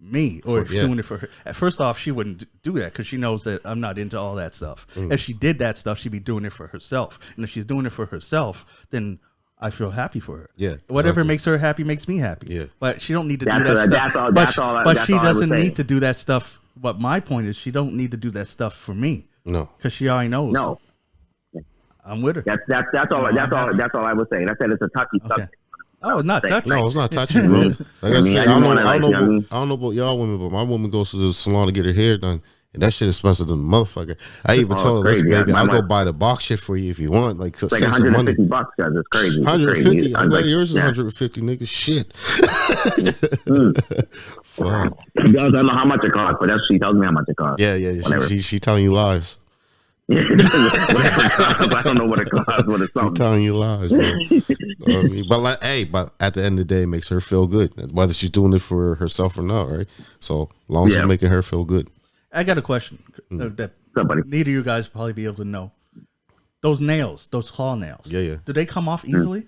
me or Yeah. doing it for her. First off, she wouldn't do that because she knows that I'm not into all that stuff. Mm. If she did that stuff, she'd be doing it for herself. And if she's doing it for herself, then I feel happy for her. Yeah, Whatever exactly. makes her happy makes me happy. Yeah. But she don't need to That's do that all- stuff. that's all- but that's all- but that's she all I was doesn't saying. need to do that stuff. But my point is, she don't need to do that stuff for me No. because she already knows. No, I'm with her. that's all. No, That's I'm all. happy. That's all I was saying. I said it's a touchy Okay. subject. Oh, not touching. No, it's not touching, bro. Like I said, I I don't know about y'all women, but my woman goes to the salon to get her hair done, and that shit is expensive than a motherfucker. I even Oh, told her, it's listen, crazy. baby, My I'll go wife- buy the box shit for you if you want. Like, It's like save some money. $150, guys. It's crazy. It's 150. crazy. I'm glad like, yours is yeah. 150, nigga. Shit. Fuck. She does. I don't know how much it costs, but that's she tells me how much it costs. Yeah. Whatever. She telling you lies. Whatever it costs. I don't know what it costs, but it's She something. telling you lies, bro. You know what I mean? But like, hey, but at the end of the day, it makes her feel good, whether she's doing it for herself or not, right? So long as Yeah. it's making her feel good. I got a question that Somebody. neither of you guys probably be able to know. Those nails, those claw nails. Yeah. Do they come off easily?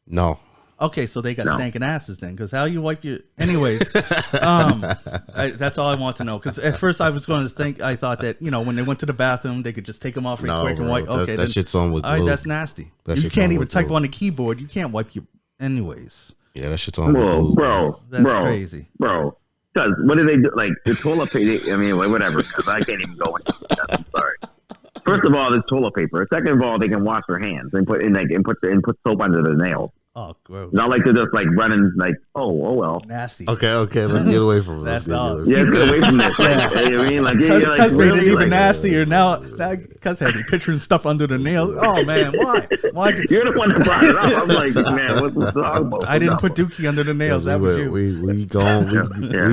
No. Okay, so they got No. stankin' asses then, because how you wipe your... Anyways, that's all I want to know. Because at first I was going to think, I thought that, when they went to the bathroom, they could just take them off real No, quick and bro, wipe. that- Okay, that then, shit's on with all right, glue. that's nasty. That You shit's can't on even with type glue. on the keyboard. You can't wipe your... Anyways, Yeah, that shit's on with Whoa, glue. bro, that's bro, crazy. bro. Because what do they do? Like the toilet paper. I mean, whatever. 'Cause I can't even go into that. I'm sorry. First of all, it's toilet paper. Second of all, they can wash their hands and put soap under their nails. Oh, gross. It's not like they're just like running like, oh well. Nasty. Okay, let's get away from That's this. all. Yeah, get away from this. Like, you know what I mean, like, Cuz you're like, makes it really? even Like, nastier now. Cuz had me picturing stuff under the nails. Oh, man, why? You're the one that brought it up. I'm like, man, what's the song about? I didn't put Dookie under the nails. That was you. We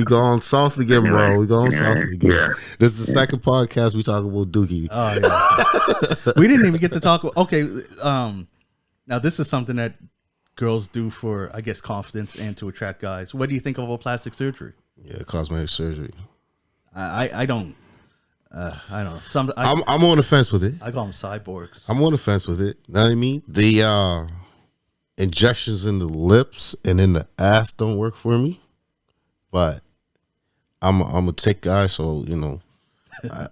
going soft again, bro. We going soft again. Yeah. This is the second podcast we talk about Dookie. Oh, yeah. We didn't even get to talk. Okay, now this is something that girls do for, I guess, confidence and to attract guys. What do you think of a plastic surgery? Yeah, cosmetic surgery. I don't. I don't know. I'm on the fence with it. I call them cyborgs. I'm on the fence with it. Know what I mean? The injections in the lips and in the ass don't work for me, but I'm a thick guy, so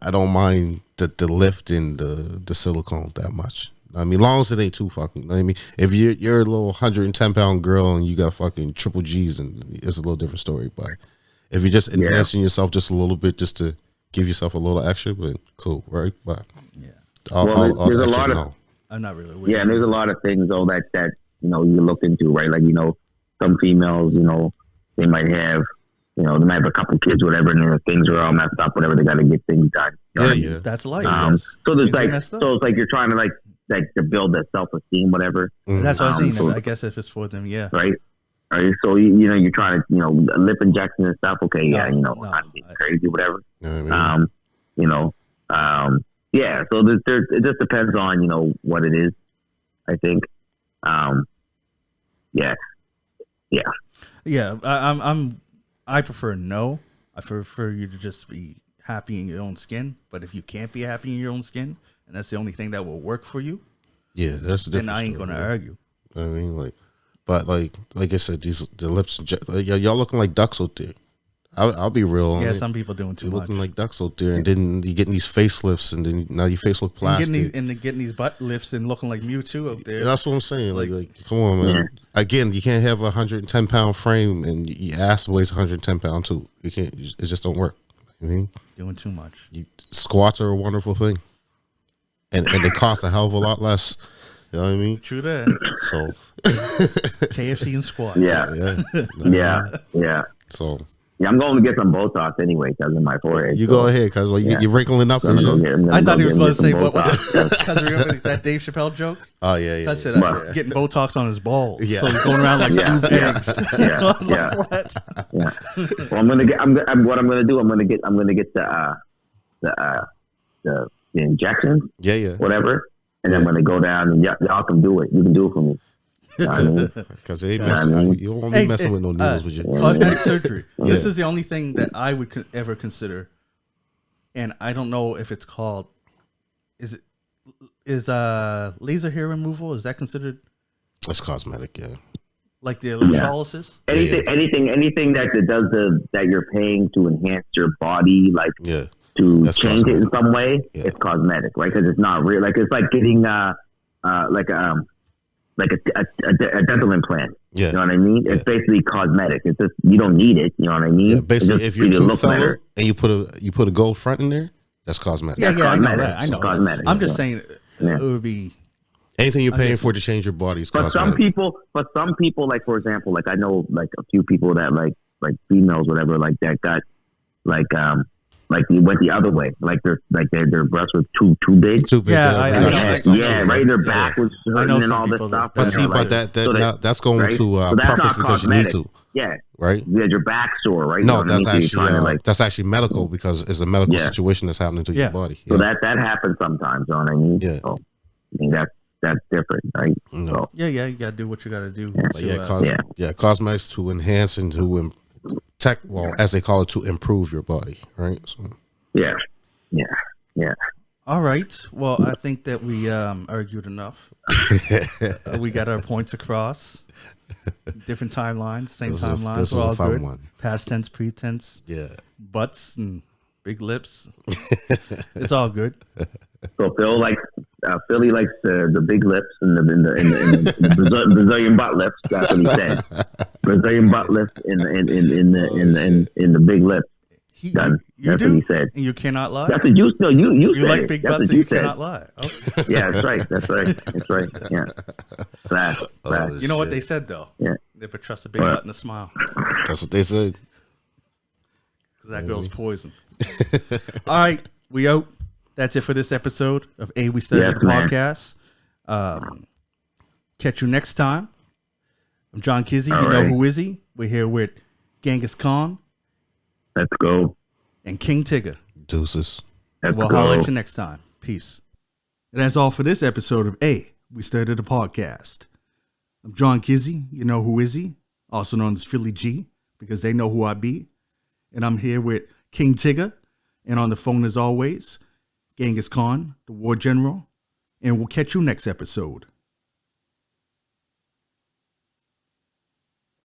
I don't mind the lift and the silicone that much. I mean, long as it ain't too fucking. You know what I mean, if you're a little 110-pound girl and you got fucking triple G's, and it's a little different story. But if you're just enhancing yourself just a little bit, just to give yourself a little extra, but cool, right? But Yeah, Well, there's a lot of I'm not really. With yeah, you. and there's a lot of things though that you look into, right? Like some females, they might have. They might have a couple kids, whatever, and their things are all messed up, whatever. They got to get things done. You know what I mean? yeah. That's life. So there's Things are like, messed up. so it's like you're trying to like to build that self-esteem, whatever, That's what I was saying. so- I guess if it's for them, yeah. right? Right. So you're trying to lip injection and stuff. Okay, yeah, No, kind of get crazy, whatever. You know what I mean? Yeah. So there's it just depends on what it is. I think. Yeah. Yeah, I prefer no. I prefer you to just be happy in your own skin. But if you can't be happy in your own skin, and that's the only thing that will work for you, Yeah, that's a different. then I ain't story, gonna right? argue. I mean, but like I said, the lips, y'all looking like ducks out there. I'll be real. on Yeah, it. some people doing too You're much. looking like ducks out there, and then you getting these facelifts, and then now your face look and plastic. getting these butt lifts and looking like Mewtwo out there. That's what I'm saying. Like, come on, man. Again, you can't have a 110-pound frame and your ass weighs 110 pounds too. You can't. It just don't work. I mean, Doing too much. squats are a wonderful thing, and they cost a hell of a lot less. You know what I mean? True that. So KFC and squats. Yeah. yeah. Yeah. So Yeah. I'm going to get some Botox anyway because of my forehead. you so go ahead, cause you're wrinkling up I'm and gonna shit. go get- I'm I thought he was go going to get say some what? Botox. Because remember that Dave Chappelle joke? Oh yeah. I said What? getting Botox on his balls, Yeah. so he's going around like Yeah, scoop yeah, eggs. yeah, I'm yeah. like, what? Yeah. Well, I'm gonna get. What I'm gonna do. I'm gonna get the injections, Yeah. whatever, and then I'm gonna go down and y'all can do it. You can do it for me. You know what I mean? Because they ain't messing. You don't want me messing with no needles with you. Cosmetic surgery. This is the only thing that I would ever consider, and I don't know if it's called. Is laser hair removal? Is that considered It's cosmetic, yeah. like the electrolysis? Anything that that you're paying to enhance your body, like Yeah. to That's change it in cosmetic. some way, Yeah. it's cosmetic, right? Because it's not real. Like it's like getting like a dental implant. Yeah. You know what I mean? It's basically cosmetic. It's just you don't need it. You know what I mean? Yeah, It's basically, just if your for you to tooth look fell better. out and you put a gold front in there, that's cosmetic. Yeah, I know cosmetic. that. I know. Cosmetic. I'm just saying Yeah. it would be. Anything you're paying for to change your body is But some cosmetic. people, like for example, like I know like a few people that like females, whatever, like that got like you went the other way, like their breasts were too big. Too big. Yeah, that- I that know. shit I- stuff Yeah, too, right. Their back was I hurting know and some all this people that- stuff. But and see, they're but like- that so now, that's going right? to So that's preference not because you need cosmetic. to, Yeah, right? you had your back sore, right? No, So that's underneath you're actually trying to, that's medical because it's a medical Yeah. situation that's happening to Yeah. your body. so Yeah. that happens sometimes. You know what I mean? Yeah. So, I mean that's different, right? No. So, Yeah, you gotta do what you gotta do. But to, yeah, cosmetics to enhance and to as they call it, to improve your body, right? So yeah. All right. Well, I think that we argued enough. We got our points across. Different timelines, same This timelines. was We're a all fun good. one. Past tense, pretense, Yeah. butts and big lips. It's all good. So Philly likes the big lips and the Brazilian butt lips. That's what he said. Brazilian butt lips in the big lips. Done. You That's do? what he said. And you cannot lie? That's what you still you You said like it. big That's butts what and you said. cannot lie. Okay. Yeah, that's right. That's right. That's right. Yeah. Class. You know what they Shit. said, though? Yeah. Never trust a big What? butt and a smile. That's what they said. Because that girl's poison. All right. We out. That's it for this episode of We Studied Yes, the man. Podcast. Catch you next time. I'm John Kizzy. All You know right. who is he? We're here with Genghis Khan Let's go. and King Tigger. Deuces. Let's We'll go. holler at you next time. Peace. And that's all for this episode of We Started the Podcast. I'm John Kizzy. You know who is he? Also known as Philly G, because they know who I be. And I'm here with King Tigger. And on the phone as always, Genghis Khan, the war general. And we'll catch you next episode.